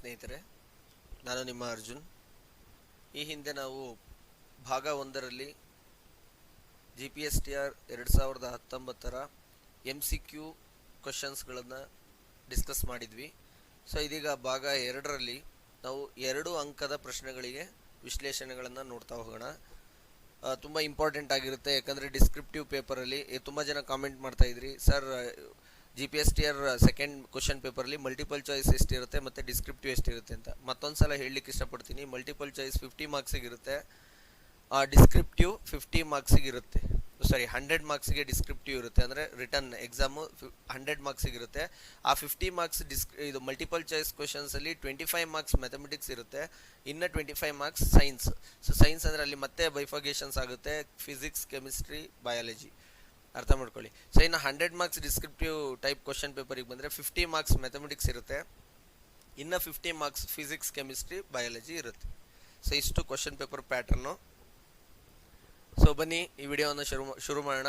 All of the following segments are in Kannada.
ಸ್ನೇಹಿತರೆ, ನಾನು ನಿಮ್ಮ ಅರ್ಜುನ್. ಈ ಹಿಂದೆ ನಾವು ಭಾಗ 1ರಲ್ಲಿ GPSTR 2019ರ MCQ ಕ್ವಶನ್ಸ್ಗಳನ್ನು ಡಿಸ್ಕಸ್ ಮಾಡಿದ್ವಿ. ಸೊ ಇದೀಗ ಭಾಗ 2ರಲ್ಲಿ ನಾವು 2 ಅಂಕದ ಪ್ರಶ್ನೆಗಳಿಗೆ ವಿಶ್ಲೇಷಣೆಗಳನ್ನು ನೋಡ್ತಾ ಹೋಗೋಣ. ತುಂಬ ಇಂಪಾರ್ಟೆಂಟ್ ಆಗಿರುತ್ತೆ, ಯಾಕಂದರೆ ಡಿಸ್ಕ್ರಿಪ್ಟಿವ್ ಪೇಪರಲ್ಲಿ ತುಂಬ ಜನ ಕಾಮೆಂಟ್ ಮಾಡ್ತಾ ಇದ್ರಿ, ಸರ್ GPSTR ಸೆಕೆಂಡ್ ಕ್ವಶನ್ ಪೇಪರಲ್ಲಿ ಮಲ್ಟಿಪಲ್ ಚಾಯ್ಸ್ ಎಷ್ಟಿರುತ್ತೆ ಮತ್ತು ಡಿಸ್ಕ್ರಿಪ್ಟಿವ್ ಎಷ್ಟಿರುತ್ತೆ ಅಂತ. ಮತ್ತೊಂದು ಸಲ ಹೇಳಲಿಕ್ಕೆ ಇಷ್ಟಪಡ್ತೀನಿ, ಮಲ್ಟಿಪಲ್ ಚಾಯ್ಸ್ 50 ಮಾರ್ಕ್ಸಿಗಿರುತ್ತೆ, ಡಿಸ್ಕ್ರಿಪ್ಟಿವ್ 50 ಮಾರ್ಕ್ಸಿಗಿರುತ್ತೆ. 100 ಮಾರ್ಕ್ಸಿಗೆ ಡಿಸ್ಕ್ರಿಪ್ಟಿವ್ ಇರುತ್ತೆ, ಅಂದರೆ ರಿಟರ್ನ್ ಎಕ್ಸಾಮು 100 ಮಾರ್ಕ್ಸಿಗಿರುತ್ತೆ. ಆ 50 ಮಾರ್ಕ್ಸ್ ಇದು ಮಲ್ಟಿಪಲ್ ಚಾಯ್ಸ್ ಕ್ವಶನ್ಸಲ್ಲಿ 25 ಮಾರ್ಕ್ಸ್ ಮ್ಯಾಥಮೆಟಿಕ್ಸ್ ಇರುತ್ತೆ, ಇನ್ನು 25 ಮಾರ್ಕ್ಸ್ ಸೈನ್ಸ್. ಸೊ ಸೈನ್ಸ್ ಅಂದರೆ ಅಲ್ಲಿ ಮತ್ತೆ ಬೈಫಾಗೇಷನ್ಸ್ ಆಗುತ್ತೆ, ಫಿಸಿಕ್ಸ್, ಕೆಮಿಸ್ಟ್ರಿ, ಬಯಾಲಜಿ, ಅರ್ಥ ಮಾಡ್ಕೊಳ್ಳಿ. ಸೊ ಇನ್ನು 100 ಮಾರ್ಕ್ಸ್ ಡಿಸ್ಕ್ರಿಪ್ಟಿವ್ ಟೈಪ್ ಕ್ವಶನ್ ಪೇಪರಿಗೆ ಬಂದರೆ 50 ಮಾರ್ಕ್ಸ್ ಮ್ಯಾಥಮೆಟಿಕ್ಸ್ ಇರುತ್ತೆ, ಇನ್ನು 50 ಮಾರ್ಕ್ಸ್ ಫಿಸಿಕ್ಸ್, ಕೆಮಿಸ್ಟ್ರಿ, ಬಯಾಲಜಿ ಇರುತ್ತೆ. ಸೊ ಇಷ್ಟು ಕ್ವಶನ್ ಪೇಪರ್ ಪ್ಯಾಟರ್ನು. ಸೊ ಬನ್ನಿ ಈ ವಿಡಿಯೋವನ್ನು ಶುರು ಮಾಡೋಣ.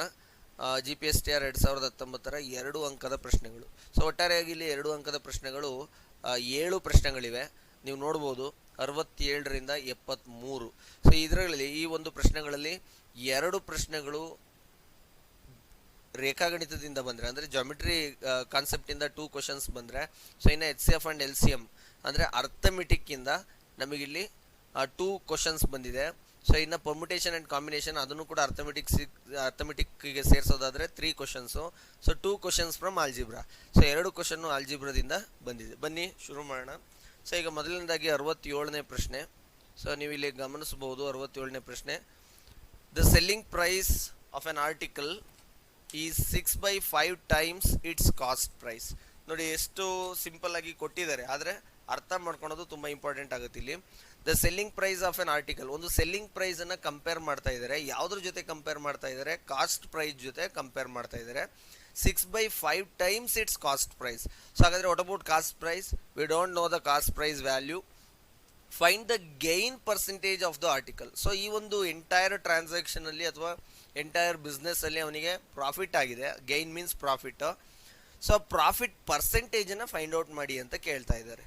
GPSTR 2019ರ 2 ಅಂಕದ ಪ್ರಶ್ನೆಗಳು. ಸೊ ಒಟ್ಟಾರೆಯಾಗಿ ಇಲ್ಲಿ 2 ಅಂಕದ ಪ್ರಶ್ನೆಗಳು 7 ಪ್ರಶ್ನೆಗಳಿವೆ, ನೀವು ನೋಡ್ಬೋದು, 67ರಿಂದ 73. ಸೊ ಇದರಲ್ಲಿ ಈ ಒಂದು ಪ್ರಶ್ನೆಗಳಲ್ಲಿ 2 ಪ್ರಶ್ನೆಗಳು ರೇಖಾಗಣಿತದಿಂದ ಬಂದರೆ, ಅಂದರೆ ಜಾಮಿಟ್ರಿ ಕಾನ್ಸೆಪ್ಟಿಂದ 2 ಕ್ವಶನ್ಸ್ ಬಂದರೆ, ಸೊ ಇನ್ನು HCF ಆ್ಯಂಡ್ LCM ಅಂದರೆ ಅರ್ಥಮೆಟಿಕ್ಕಿಂದ ನಮಗಿಲ್ಲಿ 2 ಕ್ವಶನ್ಸ್ ಬಂದಿದೆ. ಸೊ ಇನ್ನು ಪರ್ಮುಟೇಷನ್ ಆ್ಯಂಡ್ ಕಾಂಬಿನೇಷನ್ ಅದನ್ನು ಕೂಡ ಅರ್ಥಮೆಟಿಕ್ಕಿಗೆ ಸೇರಿಸೋದಾದರೆ 3 questions. So 2 questions from algebra. So 2 question ಆಲ್ಜಿಬ್ರಾದಿಂದ ಬಂದಿದೆ. ಬನ್ನಿ ಶುರು ಮಾಡೋಣ. ಸೊ ಈಗ ಮೊದಲನೇದಾಗಿ 67ನೇ ಪ್ರಶ್ನೆ. ಸೊ ನೀವು ಇಲ್ಲಿ ಗಮನಿಸಬಹುದು, 67ನೇ ಪ್ರಶ್ನೆ, the selling price of an article is 6/5 times its cost price. ನೋಡಿ ಎಷ್ಟು ಸಿಂಪಲ್ ಆಗಿ ಕೊಟ್ಟಿದ್ದಾರೆ, ಆದರೆ ಅರ್ಥ ಮಾಡ್ಕೊಳೋದು ತುಂಬ ಇಂಪಾರ್ಟೆಂಟ್ ಆಗುತ್ತೆ ಇಲ್ಲಿ. The selling price of an article, ಒಂದು ಸೆಲ್ಲಿಂಗ್ ಪ್ರೈಸನ್ನು ಕಂಪೇರ್ ಮಾಡ್ತಾ ಇದ್ದಾರೆ. ಯಾವುದ್ರ ಜೊತೆ ಕಂಪೇರ್ ಮಾಡ್ತಾ ಇದ್ದಾರೆ? ಕಾಸ್ಟ್ ಪ್ರೈಸ್ ಜೊತೆ ಕಂಪೇರ್ ಮಾಡ್ತಾ ಇದ್ದಾರೆ. 6/5 times its cost price. So ಹಾಗಾದರೆ what about cost price? We don't know the cost price value. Find the gain percentage of the article. So ಈ ಒಂದು ಎಂಟೈರ್ ಟ್ರಾನ್ಸಾಕ್ಷನಲ್ಲಿ ಅಥವಾ ಎಂಟೈರ್ ಬಿಸ್ನೆಸ್ಸಲ್ಲಿ ಅವನಿಗೆ ಪ್ರಾಫಿಟ್ ಆಗಿದೆ, gain means profit. So profit ಪರ್ಸೆಂಟೇಜನ್ನು ಫೈಂಡ್ ಔಟ್ ಮಾಡಿ ಅಂತ ಕೇಳ್ತಾ ಇದ್ದಾರೆ.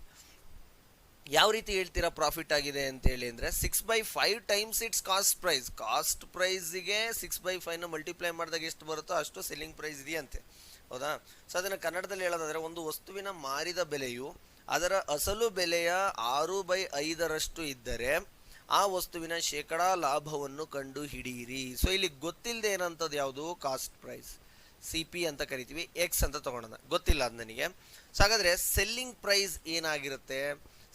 ಯಾವ ರೀತಿ ಹೇಳ್ತೀರಾ ಪ್ರಾಫಿಟ್ ಆಗಿದೆ ಅಂತೇಳಿ ಅಂದರೆ 6/5 times its cost price. Cost ಪ್ರೈಸಿಗೆ 6/5ನ ಮಲ್ಟಿಪ್ಲೈ ಮಾಡಿದಾಗ ಎಷ್ಟು ಬರುತ್ತೋ ಅಷ್ಟು ಸೆಲ್ಲಿಂಗ್ ಪ್ರೈಸ್ ಇದೆಯಂತೆ, ಹೌದಾ? ಸೊ ಅದನ್ನು ಕನ್ನಡದಲ್ಲಿ ಹೇಳೋದಾದರೆ, ಒಂದು ವಸ್ತುವಿನ ಮಾರಿದ ಬೆಲೆಯು ಅದರ ಅಸಲು ಬೆಲೆಯ 6/5ರಷ್ಟು ಇದ್ದರೆ ಆ ವಸ್ತುವಿನ ಶೇಕಡಾ ಲಾಭವನ್ನು ಕಂಡು ಹಿಡಿಯಿರಿ. ಸೊ ಇಲ್ಲಿ ಗೊತ್ತಿಲ್ಲದೆ ಏನಂತದ್ದು ಯಾವುದು? ಕಾಸ್ಟ್ ಪ್ರೈಸ್, CP ಅಂತ ಕರಿತೀವಿ, X ಅಂತ ತಗೊಳ್ಳೋಣ, ಗೊತ್ತಿಲ್ಲ ಅದು ನನಗೆ. ಸೊ ಹಾಗಾದರೆ ಸೆಲ್ಲಿಂಗ್ ಪ್ರೈಸ್ ಏನಾಗಿರುತ್ತೆ?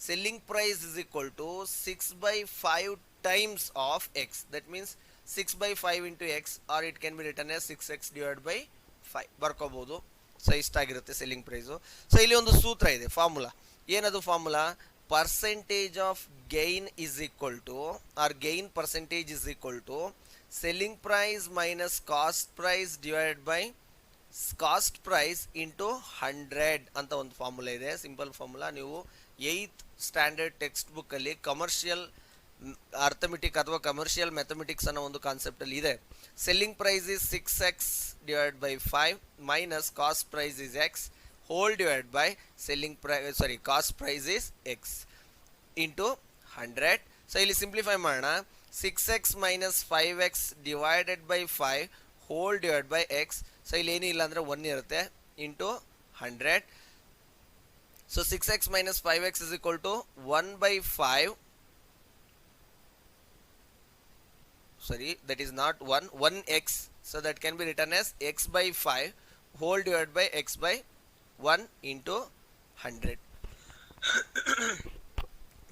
Selling price is equal to 6/5 times of X. That means 6/5 into X, or it can be written as 6X divide by 5 ಬರ್ಕೋಬಹುದು. ಸೊ ಇಷ್ಟಾಗಿರುತ್ತೆ ಸೆಲ್ಲಿಂಗ್ ಪ್ರೈಸು. ಸೊ ಇಲ್ಲಿ ಒಂದು ಸೂತ್ರ ಇದೆ, ಫಾರ್ಮುಲಾ. ಏನದು formula? Percentage of gain is equal to, or gain percentage is equal to selling price minus cost price divide by cost price into 100 ಅಂತ ಒಂದು ಫಾರ್ಮುಲಾ ಇದೆ, ಸಿಂಪಲ್ ಫಾರ್ಮುಲಾ. ನೀವು 8th ಸ್ಟ್ಯಾಂಡರ್ಡ್ ಟೆಕ್ಸ್ಟ್ ಬುಕ್ಕಲ್ಲಿ ಕಮರ್ಷಿಯಲ್ ಅರ್ಥಮೆಟಿಕ್ ಅಥವಾ ಕಮರ್ಷಿಯಲ್ ಮ್ಯಾಥಮೆಟಿಕ್ಸ್ ಅನ್ನೋ ಒಂದು ಕಾನ್ಸೆಪ್ಟಲ್ಲಿ ಇದೆ. Selling price is 6X divide by 5 minus cost price is X whole divide by cost price is X into 100. So ಇಲ್ಲಿ ಸಿಂಪ್ಲಿಫೈ ಮಾಡೋಣ. 6X minus 5X divided by 5 whole divide by X. So ಇಲ್ಲಿ ಏನಿಲ್ಲ ಅಂದರೆ 1 ಇರುತ್ತೆ, into 100. So 6X minus 5X is equal to 1/5. Sorry, that is not 1x. So that can be written as x/5 whole divided by x/1 into 100.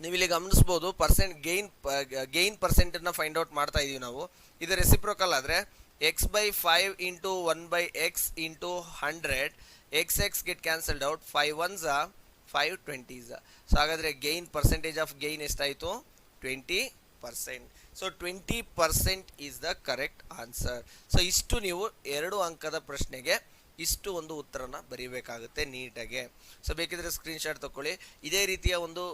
ನೀವು ಇಲ್ಲಿ ಗಮನಿಸಬಹುದು, ಗೈನ್ ಪರ್ಸೆಂಟನ್ನು ಫೈಂಡ್ ಔಟ್ ಮಾಡ್ತಾ ಇದೀವಿ ನಾವು. ಇದು ರೆಸಿಪ್ರೋಕಲ್ ಆದರೆ x/5 into 1/x into 100, x get cancelled out, 5 ones are 5 20s. So ಹಾಗಾದರೆ ಗೈನ್ ಪರ್ಸೆಂಟೇಜ್ ಆಫ್ ಗೈನ್ ಎಷ್ಟಾಯಿತು? 20%. So 20% is the correct answer. So ಇಷ್ಟು ನೀವು 2 ಅಂಕದ ಪ್ರಶ್ನೆಗೆ ಇಷ್ಟು ಒಂದು ಉತ್ತರನ ಬರೀಬೇಕಾಗುತ್ತೆ ನೀಟಾಗೆ. ಸೊ ಬೇಕಿದ್ರೆ ಸ್ಕ್ರೀನ್ಶಾಟ್ ತಗೊಳ್ಳಿ. ಇದೇ ರೀತಿಯ ಒಂದು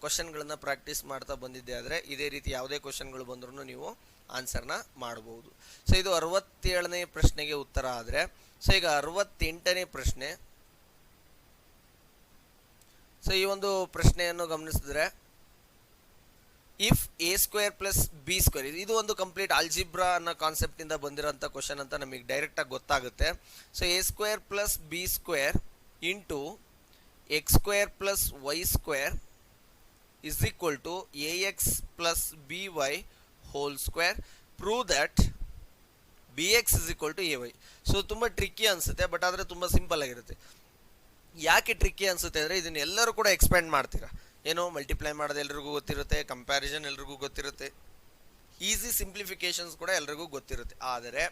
ಕ್ವಶನ್ಗಳನ್ನು ಪ್ರಾಕ್ಟೀಸ್ ಮಾಡ್ತಾ ಬಂದಿದ್ದೆ ಆದರೆ ಇದೇ ರೀತಿ ಯಾವುದೇ ಕ್ವಶನ್ಗಳು ಬಂದ್ರೂ ನೀವು ಆನ್ಸರ್ನ ಮಾಡ್ಬೋದು. ಸೊ ಇದು 67ನೇ ಪ್ರಶ್ನೆಗೆ ಉತ್ತರ ಆದರೆ, ಸೊ ಈಗ 68ನೇ ಪ್ರಶ್ನೆ. ಸೊ ಈ ಒಂದು ಪ್ರಶ್ನೆಯನ್ನು ಗಮನಿಸಿದ್ರೆ if A square plus B square, ಇದು ಒಂದು ಕಂಪ್ಲೀಟ್ ಆಲ್ಜಿಬ್ರಾ ಅನ್ನೋ ಕಾನ್ಸೆಪ್ಟ್ ಇಂದ ಬಂದಿರೋಂಥ ಕ್ವಶನ್ ಅಂತ ನಮಗೆ ಡೈರೆಕ್ಟ್ ಆಗಿ ಗೊತ್ತಾಗುತ್ತೆ. So A square plus B square into X square plus Y square is equal to A X plus B Y whole square. Prove that B X is equal to A Y. So ತುಂಬ ಟ್ರಿಕ್ಕಿ ಅನಿಸುತ್ತೆ, ಬಟ್ ಆದರೆ ತುಂಬ ಸಿಂಪಲ್ ಆಗಿರುತ್ತೆ. ಯಾಕೆ ಟ್ರಿಕ್ಕಿ ಅನಿಸುತ್ತೆ ಅಂದರೆ ಇದನ್ನ ಎಲ್ಲರೂ ಕೂಡ ಎಕ್ಸ್ಪ್ಯಾಂಡ್ ಮಾಡ್ತೀರಾ. ಏನೋ ಮಲ್ಟಿಪ್ಲೈ ಮಾಡೋದು ಎಲ್ರಿಗೂ ಗೊತ್ತಿರುತ್ತೆ, ಕಂಪ್ಯಾರಿಸನ್ ಎಲ್ರಿಗೂ ಗೊತ್ತಿರುತ್ತೆ, ಈಸಿ ಸಿಂಪ್ಲಿಫಿಕೇಶನ್ಸ್ ಕೂಡ ಎಲ್ರಿಗೂ ಗೊತ್ತಿರುತ್ತೆ. ಆದರೆ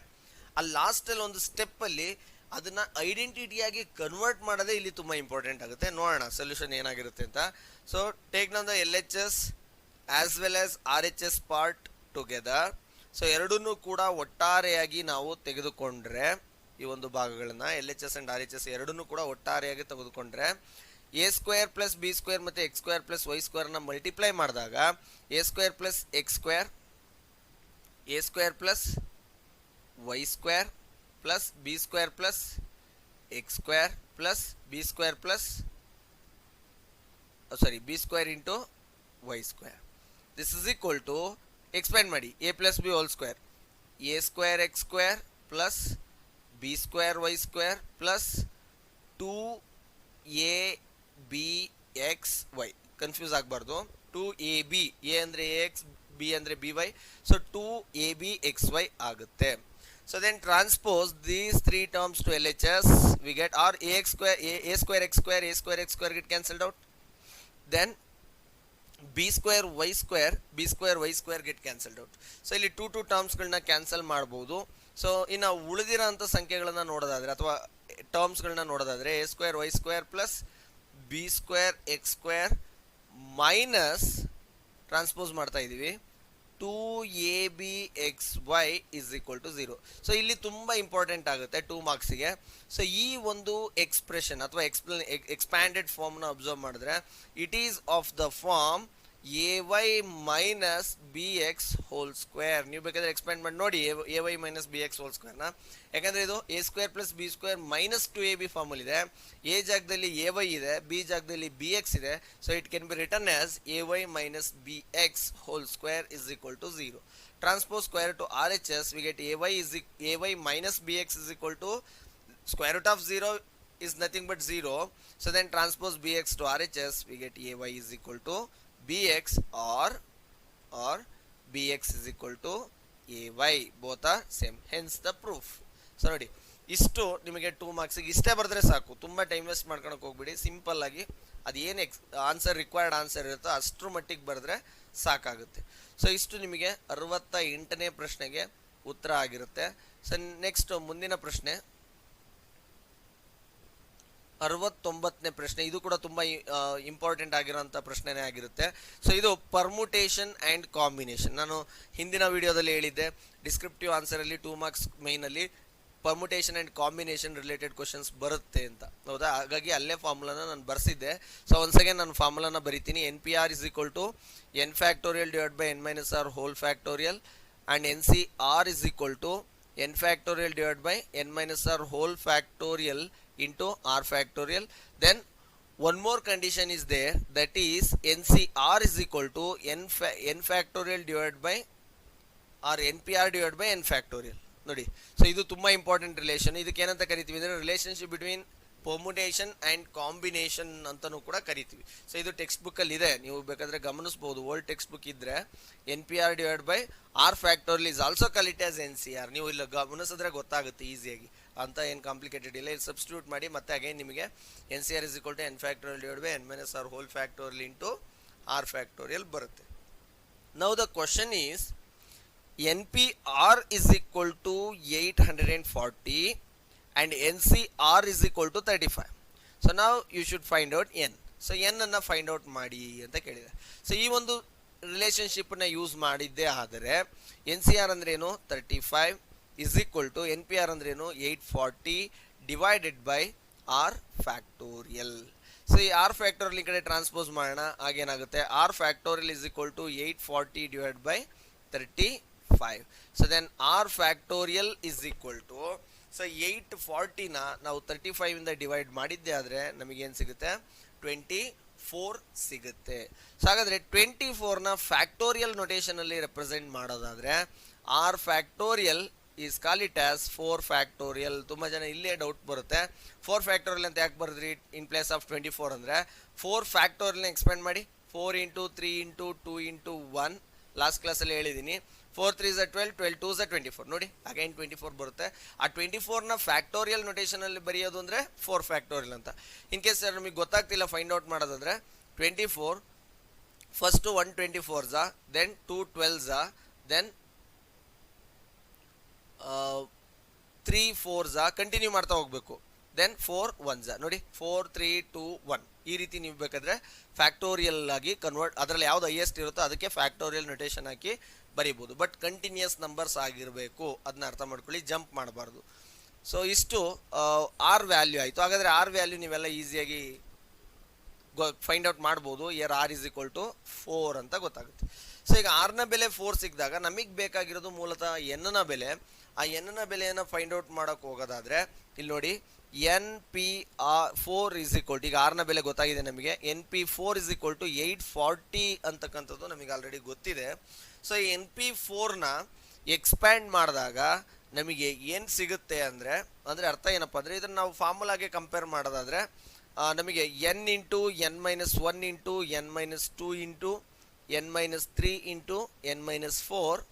ಆ ಲಾಸ್ಟಲ್ಲಿ ಒಂದು ಸ್ಟೆಪ್ಪಲ್ಲಿ ಅದನ್ನು ಐಡೆಂಟಿಟಿಯಾಗಿ ಕನ್ವರ್ಟ್ ಮಾಡೋದೇ ಇಲ್ಲಿ ತುಂಬ ಇಂಪಾರ್ಟೆಂಟ್ ಆಗುತ್ತೆ. ನೋಡೋಣ ಸೊಲ್ಯೂಷನ್ ಏನಾಗಿರುತ್ತೆ ಅಂತ. So take down the L H S as well as R H S part together. So ಎರಡನ್ನೂ ಕೂಡ ಒಟ್ಟಾರೆಯಾಗಿ ನಾವು ತೆಗೆದುಕೊಂಡ್ರೆ, ಈ ಒಂದು ಭಾಗಗಳನ್ನು L H S and R H S ಎರಡನ್ನೂ ಕೂಡ ಒಟ್ಟಾರೆಯಾಗಿ ತೆಗೆದುಕೊಂಡ್ರೆ A square plus B square ಮತ್ತು ಎಕ್ಸ್ ಸ್ಕ್ವೇರ್ ಪ್ಲಸ್ ವೈ ಸ್ಕ್ವೇರ್ನ ಮಲ್ಟಿಪ್ಲೈ ಮಾಡಿದಾಗ A square plus X square, A square plus Y square plus B square plus X square plus B square plus B square into Y square. This is equal to, expand ಮಾಡಿ, A plus B whole square, A square X square plus B square Y square plus 2ab xy. Confuse ಆಗಬಾರ್ದು. 2ab, ಎ ಅಂದರೆ ಎ ಎಕ್ಸ್, ಬಿ ಅಂದರೆ B Y. So 2ab xy ಆಗುತ್ತೆ. So then transpose these three terms to L H S, we get R A X square, A square X square, A square X square get cancelled out. Then B square Y square, B square Y square get cancelled out. So ಇಲ್ಲಿ ಟೂ ಟರ್ಮ್ಸ್ಗಳನ್ನ ಕ್ಯಾನ್ಸಲ್ ಮಾಡ್ಬೋದು. ಸೊ ಇನ್ನು ಉಳಿದಿರೋ ಅಂಥ ಸಂಖ್ಯೆಗಳನ್ನು ನೋಡೋದಾದರೆ ಅಥವಾ ಟರ್ಮ್ಸ್ಗಳನ್ನ ನೋಡೋದಾದರೆ A square Y square plus B square X square minus transpose ಮಾಡ್ತಾ ಇದ್ದೀವಿ 2abxy is equal to 0. So ಇಲ್ಲಿ ತುಂಬ ಇಂಪಾರ್ಟೆಂಟ್ ಆಗುತ್ತೆ 2 ಮಾರ್ಕ್ಸಿಗೆ. ಸೊ ಈ ಒಂದು ಎಕ್ಸ್ಪ್ರೆಷನ್ ಅಥವಾ ಎಕ್ಸ್ಪ್ಯಾಂಡೆಡ್ ಫಾರ್ಮ್ನ ಅಬ್ಸರ್ವ್ ಮಾಡಿದ್ರೆ it is of the form ay minus B X whole square. ನೀವು ಬೇಕಾದರೆ ಎಕ್ಸ್ಪ್ಯಾಂಡ್ ಮಾಡಿ ನೋಡಿ ay minus B X whole ಸ್ಕ್ವೇರ್ನ. ಯಾಕಂದರೆ ಇದು A square plus B square minus 2ab ಫಾರ್ಮಲ್ಲಿದೆ. ಎ ಜಾಗದಲ್ಲಿ ay ಇದೆ, ಬಿ ಜಾಗದಲ್ಲಿ ಬಿ ಎಕ್ಸ್ ಇದೆ. So it can be written as ay minus B X whole square is equal to 0. Transpose square to R H S, we get ay minus B X is equal to square root of 0 is nothing but 0. So then transpose bx to RHS, we get ay is equal to bx or bx is equal to ay. Both are same. Hence the proof. So ನೋಡಿ, ಇಷ್ಟು ನಿಮಗೆ 2 ಮಾರ್ಕ್ಸಿಗೆ ಇಷ್ಟೇ ಬರೆದ್ರೆ ಸಾಕು. ತುಂಬ ಟೈಮ್ ವೇಸ್ಟ್ ಮಾಡ್ಕೊಳಕ್ಕೆ ಹೋಗ್ಬಿಡಿ. ಸಿಂಪಲ್ ಆಗಿ ಅದು ಏನು ಆನ್ಸರ್ ರಿಕ್ವೈರ್ಡ್ ಆನ್ಸರ್ ಇರುತ್ತೋ ಅಷ್ಟರ ಮಟ್ಟಿಗೆ ಬರೆದ್ರೆ ಸಾಕಾಗುತ್ತೆ. ಸೊ ಇಷ್ಟು ನಿಮಗೆ 68ನೇ ಪ್ರಶ್ನೆಗೆ ಉತ್ತರ ಆಗಿರುತ್ತೆ. ಸೊ ನೆಕ್ಸ್ಟ್ ಮುಂದಿನ ಪ್ರಶ್ನೆ 69ನೇ ಪ್ರಶ್ನೆ. ಇದು ಕೂಡ ತುಂಬ ಇಂಪಾರ್ಟೆಂಟ್ ಆಗಿರೋಂಥ ಪ್ರಶ್ನೆನೇ ಆಗಿರುತ್ತೆ. ಸೊ ಇದು ಪರ್ಮುಟೇಷನ್ ಆ್ಯಂಡ್ ಕಾಂಬಿನೇಷನ್. ನಾನು ಹಿಂದಿನ ವಿಡಿಯೋದಲ್ಲಿ ಹೇಳಿದ್ದೆ ಡಿಸ್ಕ್ರಿಪ್ಟಿವ್ ಆನ್ಸರಲ್ಲಿ 2 ಮಾರ್ಕ್ಸ್ ಮೈನಲ್ಲಿ permutation and combination related questions ಬರುತ್ತೆ ಅಂತ, ಹೌದಾ? ಹಾಗಾಗಿ ಅಲ್ಲೇ ಫಾರ್ಮುಲಾನ ನಾನು ಬರೆಸಿದ್ದೆ. ಸೊ ಒನ್ಸ್ ಅಗೇನ್ ನಾನು ಫಾರ್ಮುಲಾನ ಬರಿತೀನಿ. N P R is equal to N factorial divide by N minus R whole factorial and N C R is equal to n factorial divided by n minus r whole factorial into r factorial. Then one more condition is there, that is NCR is equal to n factorial divided by or npr divided by n factorial. ನೋಡಿ, ಸೊ ಇದು ತುಂಬ ಇಂಪಾರ್ಟೆಂಟ್ ರಿಲೇಷನ್. ಇದಕ್ಕೆ ಏನಂತ ಕರಿತೀವಿ ಅಂದರೆ relationship between permutation and combination ಅಂತಲೂ ಕೂಡ ಕರಿತೀವಿ. ಸೊ ಇದು ಟೆಕ್ಸ್ಟ್ ಬುಕ್ಕಲ್ಲಿ ಇದೆ, ನೀವು ಬೇಕಾದರೆ ಗಮನಿಸ್ಬೋದು. ಓಲ್ಡ್ ಟೆಕ್ಸ್ಟ್ ಬುಕ್ ಇದ್ದರೆ N P R divide by R factorial is also called as N C R. ನೀವು ಇಲ್ಲ ಗಮನಿಸಿದ್ರೆ ಗೊತ್ತಾಗುತ್ತೆ ಈಸಿಯಾಗಿ, ಅಂತ ಏನು ಕಾಂಪ್ಲಿಕೇಟೆಡ್ ಇಲ್ಲ. ಇಲ್ಲಿ ಸಬ್ಸ್ಟಿಟ್ಯೂಟ್ ಮಾಡಿ ಮತ್ತೆ ಅಗೇನ್ ನಿಮಗೆ N C R is equal to N factorial divide by N minus R whole factorial into R factorial ಬರುತ್ತೆ. Now the question is NPR is equal to 840 and NCR is equal to 35. So now you should find out N. So N ಅನ್ನು ಫೈಂಡ್ ಔಟ್ ಮಾಡಿ ಅಂತ ಕೇಳಿದೆ. ಸೊ ಈ ಒಂದು ರಿಲೇಷನ್ಶಿಪ್ನ ಯೂಸ್ ಮಾಡಿದ್ದೇ ಆದರೆ NCR ಅಂದ್ರೇನು 35 is equal to NPR ಅಂದ್ರೇನು 840 divided by R factorial. So ಈ R factorial ಈ ಕಡೆ ಟ್ರಾನ್ಸ್ಪೋಸ್ ಮಾಡೋಣ, ಆಗೇನಾಗುತ್ತೆ R factorial is equal to 840 divided by 35. So then R factorial is equal to, so 840ನ ನಾವು 35 ಇಂದ ಡಿವೈಡ್ ಮಾಡಿದ್ದೆ ಆದರೆ ನಮಗೇನು ಸಿಗುತ್ತೆ 24 4 ಸಿಗುತ್ತೆ. ಸೊ ಹಾಗಾದ್ರೆ 24ನ ಫ್ಯಾಕ್ಟೋರಿಯಲ್ ನೊಟೇಷನ್ ಅಲ್ಲಿ ರೆಪ್ರೆಸೆಂಟ್ ಮಾಡೋದಾದ್ರೆ R factorial is call it as 4 factorial. ತುಂಬಾ ಜನ ಇಲ್ಲೇ ಡೌಟ್ ಬರುತ್ತೆ, 4 ಫ್ಯಾಕ್ಟೋರಿಯಲ್ ಅಂತ ಯಾಕೆ ಬರೆದ್ರಿ ಇನ್ ಪ್ಲೇಸ್ ಆಫ್ 24 ಅಂದ್ರೆ 4 ಫ್ಯಾಕ್ಟೋರಿಯಲ್ ಎಕ್ಸ್ಪ್ಯಾಂಡ್ ಮಾಡಿ 4 ಇಂಟು 3 ಇಂಟು 2 ಇಂಟು 1 ಲಾಸ್ಟ್ ಕ್ಲಾಸಲ್ಲಿ ಹೇಳಿದ್ದೀನಿ. 4 3 ಸ 12, 12 2 ಸ 24 ನೋಡಿ ಅಗೈನ್ 24 ಬರುತ್ತೆ. ಆ 24ನ ಫ್ಯಾಕ್ಟೋರಿಯಲ್ ನೊಟೇಷನ್ ಅಲ್ಲಿ ಬರೆಯೋದು ಅಂದ್ರೆ 4 ಫ್ಯಾಕ್ಟೋರಿಯಲ್ ಅಂತ. ಇನ್ ಕೇಸ್ ನಮಗೆ ಗೊತ್ತಾಗ್ತಿಲ್ಲ ಫೈಂಡ್ ಔಟ್ ಮಾಡೋದಾದ್ರೆ 24 ಫಸ್ಟ್ 124 ಸ, ದೆನ್ 2 12 ಸ, ದೆನ್ 3 4 ಸ ಕಂಟಿನ್ಯೂ ಮಾಡ್ತಾ ಹೋಗ್ಬೇಕು, ದೆನ್ 4 1 ಸ ನೋಡಿ 4 3 2 1 ಈ ರೀತಿ ನೀವು ಬೇಕಾದ್ರೆ ಫ್ಯಾಕ್ಟೋರಿಯಲ್ ಆಗಿ ಕನ್ವರ್ಟ್, ಅದರಲ್ಲಿ ಯಾವ್ದು ಹೈಯೆಸ್ಟ್ ಇರುತ್ತೋ ಅದಕ್ಕೆ ಫ್ಯಾಕ್ಟೋರಿಯಲ್ ನೊಟೇಷನ್ ಹಾಕಿ ಬರೀಬಹುದು. ಬಟ್ ಕಂಟಿನ್ಯೂಸ್ ನಂಬರ್ಸ್ ಆಗಿರಬೇಕು, ಅದನ್ನ ಅರ್ಥ ಮಾಡ್ಕೊಳ್ಳಿ, ಜಂಪ್ ಮಾಡಬಾರ್ದು. ಸೊ ಇಷ್ಟು ಆರ್ ವ್ಯಾಲ್ಯೂ ಆಯಿತು. ಹಾಗಾದರೆ ಆರ್ ವ್ಯಾಲ್ಯೂ ನೀವೆಲ್ಲ ಈಸಿಯಾಗಿ ಫೈಂಡ್ ಔಟ್ ಮಾಡ್ಬೋದು. Here R is equal to 4 ಅಂತ ಗೊತ್ತಾಗುತ್ತೆ. ಸೊ ಈಗ ಆರ್ನ ಬೆಲೆ 4 ಸಿಕ್ಕಿದಾಗ ನಮಗೆ ಬೇಕಾಗಿರೋದು ಮೂಲತಃ ಎನ್ನ ಬೆಲೆ. ಆ ಎನ್ನ ಬೆಲೆಯನ್ನು ಫೈಂಡ್ ಔಟ್ ಮಾಡೋಕೆ ಹೋಗೋದಾದ್ರೆ ಇಲ್ಲಿ ನೋಡಿ N P R 4 is equal to, ಈಗ ಆರ್ನ ಬೆಲೆ ಗೊತ್ತಾಗಿದೆ ನಮಗೆ, N P 4 is equal to 840 ಅಂತಕ್ಕಂಥದ್ದು ನಮಗೆ ಆಲ್ರೆಡಿ ಗೊತ್ತಿದೆ. ಸೊ ಈ ಎನ್ ಪಿ 4ನ ಎಕ್ಸ್ಪ್ಯಾಂಡ್ ಮಾಡಿದಾಗ ನಮಗೆ ಏನು ಸಿಗುತ್ತೆ ಅಂದರೆ ಅರ್ಥ ಏನಪ್ಪ ಅಂದರೆ ಇದನ್ನು ನಾವು ಫಾರ್ಮುಲಾಗೆ ಕಂಪೇರ್ ಮಾಡೋದಾದರೆ ನಮಗೆ N into N minus 1 into N minus 2 into N minus 3 into N minus 4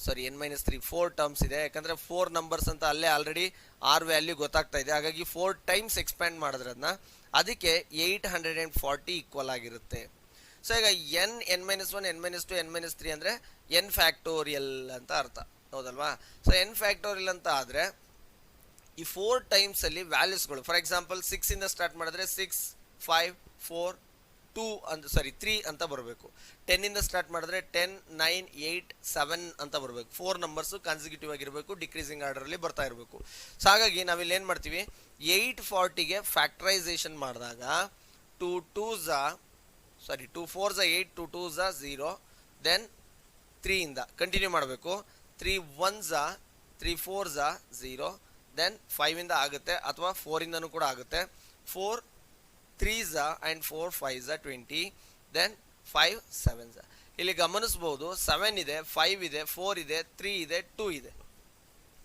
ಸಾರಿ ಎನ್ ಮೈನಸ್ 3 4 ಟರ್ಮ್ಸ್ ಇದೆ. ಯಾಕಂದರೆ 4 ನಂಬರ್ಸ್ ಅಂತ ಅಲ್ಲೇ ಆಲ್ರೆಡಿ ಆರ್ ವ್ಯಾಲ್ಯೂ ಗೊತ್ತಾಗ್ತಾ ಇದೆ. ಹಾಗಾಗಿ 4 ಟೈಮ್ಸ್ ಎಕ್ಸ್ಪ್ಯಾಂಡ್ ಮಾಡಿದ್ರದನ್ನ ಅದಕ್ಕೆ 840 ಈಕ್ವಲ್ ಆಗಿರುತ್ತೆ. ಸೊ ಈಗ N minus 1 N minus 2 N minus 3 ಅಂದರೆ ಎನ್ ಫ್ಯಾಕ್ಟೋರಿಯಲ್ ಅಂತ ಅರ್ಥ, ಹೌದಲ್ವಾ? ಸೊ ಎನ್ ಫ್ಯಾಕ್ಟೋರಿಯಲ್ ಅಂತ ಆದರೆ ಈ 4 ಟೈಮ್ಸಲ್ಲಿ ವ್ಯಾಲ್ಯೂಸ್ಗಳು, ಫಾರ್ ಎಕ್ಸಾಂಪಲ್ 6 ಇಂದ ಸ್ಟಾರ್ಟ್ ಮಾಡಿದ್ರೆ 6 5 4 2 ಅಂತ ಸಾರಿ 3 ಅಂತ ಬರಬೇಕು. 10 ಇಂದ ಸ್ಟಾರ್ಟ್ ಮಾಡಿದ್ರೆ 10 9 8 7 ಅಂತ ಬರಬೇಕು. 4 ನಂಬರ್ಸು ಕನ್ಸಿಕ್ಯೂಟಿವ್ ಆಗಿರಬೇಕು, ಡಿಕ್ರೀಸಿಂಗ್ ಆರ್ಡರಲ್ಲಿ ಬರ್ತಾ ಇರಬೇಕು. ಸೊ ಹಾಗಾಗಿ ನಾವಿಲ್ಲಿ ಏನು ಮಾಡ್ತೀವಿ, 840ಗೆ ಫ್ಯಾಕ್ಟರೈಸೇಷನ್ ಮಾಡಿದಾಗ 2 2 4 8 2 2 0, ದೆನ್ 3 ಇಂದ ಕಂಟಿನ್ಯೂ ಮಾಡಬೇಕು, 3 1 3 4 0, ದೆನ್ 5 ಇಂದ ಆಗುತ್ತೆ ಅಥವಾ 4 ಇಂದನೂ ಕೂಡ ಆಗುತ್ತೆ, 4 3 ಆ್ಯಂಡ್ 4 5 20, ದೆನ್ 5 7 ಇಲ್ಲಿ ಗಮನಿಸ್ಬೋದು 7 ಇದೆ, 5 ಇದೆ, 4 ಇದೆ, 3 ಇದೆ, 2 ಇದೆ.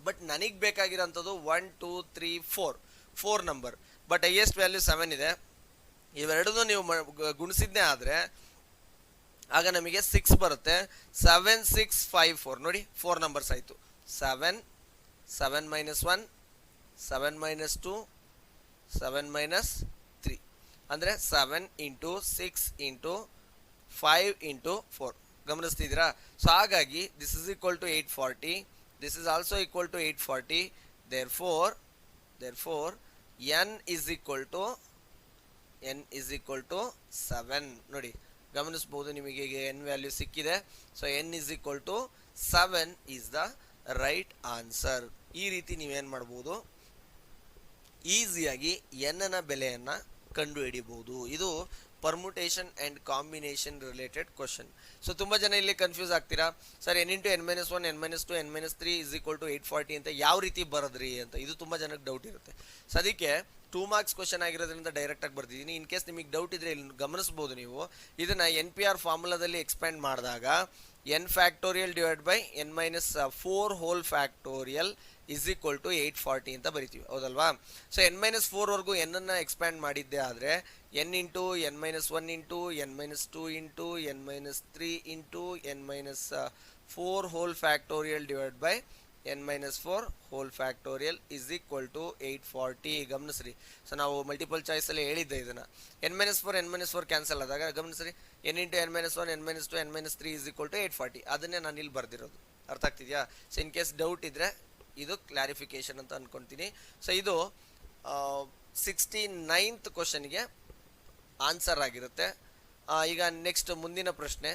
ಬಟ್ ನನಗೆ ಬೇಕಾಗಿರೋಂಥದ್ದು 1 2 3 4 ನಂಬರ್, ಬಟ್ ಹೈಯೆಸ್ಟ್ ವ್ಯಾಲ್ಯೂ 7 ಇದೆ. ಇವೆರಡನ್ನೂ ನೀವು ಗುಣಿಸಿದ್ದೇ ಆದರೆ ಆಗ ನಮಗೆ 6 ಬರುತ್ತೆ. 7 6 5 4 ನೋಡಿ 4 ನಂಬರ್ಸ್ ಆಯಿತು. 7 7 ಮೈನಸ್ 1 7 ಮೈನಸ್ 2 7 ಮೈನಸ್ 3 ಅಂದರೆ 7 ಇಂಟು 6 ಇಂಟು 5 ಇಂಟು 4 ಗಮನಿಸ್ತಿದ್ದೀರಾ? ಸೊ ಹಾಗಾಗಿ this is equal to 840, this is also equal to 840. therefore n is equal to 7 ನೋಡಿ ಗಮನಿಸಬಹುದು, ನಿಮಗೆ ಎನ್ ವ್ಯಾಲ್ಯೂ ಸಿಕ್ಕಿದೆ. So n is equal to 7 is the right answer. ಈ ರೀತಿ ನೀವೇನು ಮಾಡ್ಬೋದು, ಈಸಿಯಾಗಿ ಎನ್ನ ಬೆಲೆಯನ್ನು ಕಂಡುಹಿಡಿಬಹುದು. ಇದು permutation and combination related question. ಸೊ ತುಂಬ ಜನ ಇಲ್ಲಿ ಕನ್ಫ್ಯೂಸ್ ಆಗ್ತೀರಾ, sir N into N minus 1 N minus 2 N minus 3 is equal to 840 ಅಂತ ಯಾವ ರೀತಿ ಬರೋದ್ರಿ ಅಂತ, ಇದು ತುಂಬ ಜನಕ್ಕೆ ಡೌಟ್ ಇರುತ್ತೆ. ಸೊ ಅದಕ್ಕೆ 2 ಮಾರ್ಕ್ಸ್ ಕ್ವಶನ್ ಆಗಿರೋದ್ರಿಂದ ಡೈರೆಕ್ಟಾಗಿ ಬರ್ತಿದ್ದೀನಿ. ಇನ್ ಕೇಸ್ ನಿಮಗೆ ಡೌಟ್ ಇದ್ರೆ ಇಲ್ಲಿ ಗಮನಿಸ್ಬೋದು ನೀವು, ಇದನ್ನು ಎನ್ ಪಿ ಆರ್ ಫಾರ್ಮುಲಾದಲ್ಲಿ ಎಕ್ಸ್ಪ್ಯಾಂಡ್ ಮಾಡಿದಾಗ N factorial divide by N minus 4 whole factorial is equal to 840 ಅಂತ ಬರಿತೀವಿ, ಹೌದಲ್ವಾ? ಸೊ ಎನ್ ಮೈನಸ್ 4ವರೆಗೂ ಎನ್ನನ್ನು ಎಕ್ಸ್ಪ್ಯಾಂಡ್ ಮಾಡಿದ್ದೆ ಆದರೆ N into N minus 1 into N minus 2 into N minus 3 into N minus 4 whole factorial divide by N minus 4 whole factorial is equal to 840. ಗಮನಿಸ್ರಿ, ಸೊ ನಾವು ಮಲ್ಟಿಪಲ್ ಚಾಯ್ಸಲ್ಲಿ ಹೇಳಿದ್ದೆ ಇದನ್ನು. ಎನ್ ಮೈನಸ್ 4 ಕ್ಯಾನ್ಸಲ್ ಆದಾಗ ಗಮನಿಸ್ರಿ, N into N minus 1 N minus 2 N minus 3 is equal to 840. ಅದನ್ನೇ ನಾನು ಇಲ್ಲಿ ಬರ್ದಿರೋದು, ಅರ್ಥ ಆಗ್ತಿದೆಯಾ? ಸೊ ಇನ್ ಕೇಸ್ ಡೌಟ್ ಇದ್ದರೆ ಇದು ಕ್ಲಾರಿಫಿಕೇಶನ್ ಅಂತ ಅಂದ್ಕೊಳ್ತೀನಿ. ಸೊ ಇದು 69th ಕ್ವಶನ್ಗೆ ಆನ್ಸರ್ ಆಗಿರುತ್ತೆ. ಈಗ ನೆಕ್ಸ್ಟ್ ಮುಂದಿನ ಪ್ರಶ್ನೆ.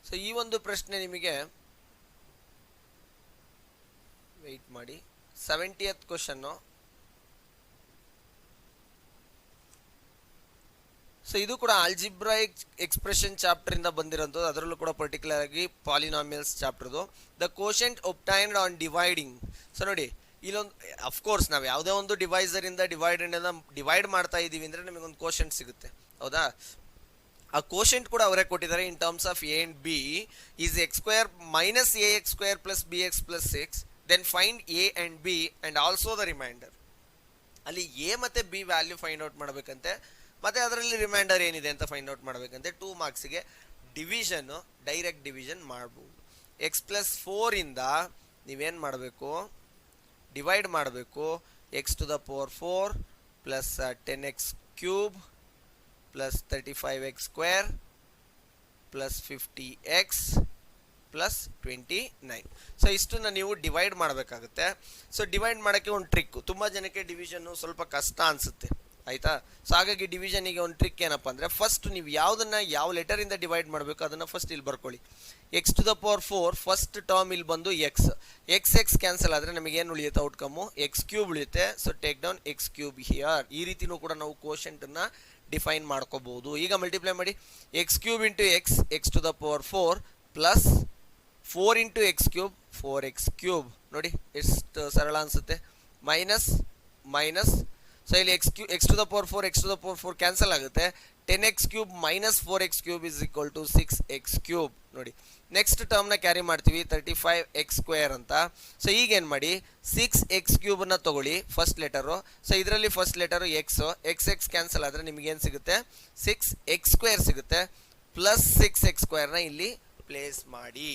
ಸೊ ಈ ಒಂದು ಪ್ರಶ್ನೆ ನಿಮಗೆ ವೆಯ್ಟ್ ಮಾಡಿ, 70th ಕ್ವಶನ್ನು. ಸೊ ಇದು ಕೂಡ ಆಲ್ಜಿಬ್ರಾಯಿಕ್ ಎಕ್ಸ್ಪ್ರೆಷನ್ ಚಾಪ್ಟರ್ ಇಂದ ಬಂದಿರೋಂಥದ್ದು, ಅದರಲ್ಲೂ ಕೂಡ ಪರ್ಟಿಕ್ಯುಲರ್ ಆಗಿ ಪಾಲಿನಾಮಿಯಲ್ಸ್ ಚಾಪ್ಟರ್ದು. The quotient obtained on dividing. So ನೋಡಿ, ಇಲ್ಲೊಂದು ಅಫ್ಕೋರ್ಸ್ ನಾವು ಯಾವುದೇ ಒಂದು ಡಿವೈಸರಿಂದ ಡಿವೈಡ್ ಮಾಡ್ತಾ ಇದ್ದೀವಿ ಅಂದರೆ ನಮಗೊಂದು ಕೋಶೆಂಟ್ ಸಿಗುತ್ತೆ, ಹೌದಾ? ಆ ಕೋಶೆಂಟ್ ಕೂಡ ಅವರೇ ಕೊಟ್ಟಿದ್ದಾರೆ. In terms of A and B is X square minus A X square plus B X plus 6, then find A and B and also the remainder. ಅಲ್ಲಿ ಎ ಮತ್ತು ಬಿ ವ್ಯಾಲ್ಯೂ ಫೈಂಡ್ ಔಟ್ ಮಾಡಬೇಕಂತೆ, ಮತ್ತು ಅದರಲ್ಲಿ ರಿಮೈಂಡರ್ ಏನಿದೆ ಅಂತ ಫೈಂಡ್ ಔಟ್ ಮಾಡಬೇಕಂತೆ. 2 ಮಾರ್ಕ್ಸಿಗೆ ಡಿವಿಷನ್ನು ಡೈರೆಕ್ಟ್ ಡಿವಿಷನ್ ಮಾಡ್ಬೋದು. ಎಕ್ಸ್ ಪ್ಲಸ್ 4ಇಂದ ನೀವೇನು ಮಾಡಬೇಕು, ಡಿವೈಡ್ ಮಾಡಬೇಕು. X to the power 4 plus 10x cube plus 35x square plus 50x plus 29. So ಇಷ್ಟನ್ನು ನೀವು ಡಿವೈಡ್ ಮಾಡಬೇಕಾಗುತ್ತೆ. ಸೊ ಡಿವೈಡ್ ಮಾಡೋಕ್ಕೆ ಒಂದು ಟ್ರಿಕ್ಕು, ತುಂಬ ಜನಕ್ಕೆ ಡಿವಿಷನ್ನು ಸ್ವಲ್ಪ ಕಷ್ಟ ಅನಿಸುತ್ತೆ, ಆಯಿತಾ? ಸೊ ಹಾಗಾಗಿ ಡಿವಿಷನಿಗೆ ಒಂದು ಟ್ರಿಕ್ ಏನಪ್ಪ ಅಂದರೆ, ಫಸ್ಟ್ ನೀವು ಯಾವುದನ್ನು ಯಾವ ಲೆಟರಿಂದ ಡಿವೈಡ್ ಮಾಡಬೇಕು ಅದನ್ನು ಫಸ್ಟ್ ಇಲ್ಲಿ ಬರ್ಕೊಳ್ಳಿ. X to the power 4 first term ಇಲ್ಲಿ ಬಂದು ಎಕ್ಸ್ ಕ್ಯಾನ್ಸಲ್ ಆದರೆ ನಮಗೇನು ಉಳಿಯುತ್ತೆ ಔಟ್ಕಮ್ಮು, ಎಕ್ಸ್ ಕ್ಯೂಬ್ ಉಳಿಯುತ್ತೆ. So take down X cube here. ಈ ರೀತಿನೂ ಕೂಡ ನಾವು ಕೋಶೆಂಟನ್ನು ಡಿಫೈನ್ ಮಾಡ್ಕೋಬಹುದು. ಈಗ ಮಲ್ಟಿಪ್ಲೈ ಮಾಡಿ, X cube into X to the power 4 plus 4 into X cube 4x cube. ನೋಡಿ ಎಷ್ಟು ಸರಳ ಅನಿಸುತ್ತೆ. ಮೈನಸ್ ಮೈನಸ್, ಸೊ ಇಲ್ಲಿ X to the power 4 cancel ಆಗುತ್ತೆ. 10x cube minus 4x cube is equal to 6x cube. ನೋಡಿ ನೆಕ್ಸ್ಟ್ ಟರ್ಮ್ನ ಕ್ಯಾರಿ ಮಾಡ್ತೀವಿ 35x ಸ್ಕ್ವೇರ್ ಅಂತ. ಸೊ ಈಗೇನು ಮಾಡಿ 6x ಕ್ಯೂಬನ್ನ ತಗೊಳ್ಳಿ ಫಸ್ಟ್ ಲೆಟರು. ಸೊ ಇದರಲ್ಲಿ ಫಸ್ಟ್ ಲೆಟರು ಎಕ್ಸ್ ಕ್ಯಾನ್ಸಲ್ ಆದರೆ ನಿಮಗೇನು ಸಿಗುತ್ತೆ, 6x ಸ್ಕ್ವೇರ್ ಸಿಗುತ್ತೆ. ಪ್ಲಸ್ 6x ಸ್ಕ್ವೇರ್ನ ಇಲ್ಲಿ ಪ್ಲೇಸ್ ಮಾಡಿ.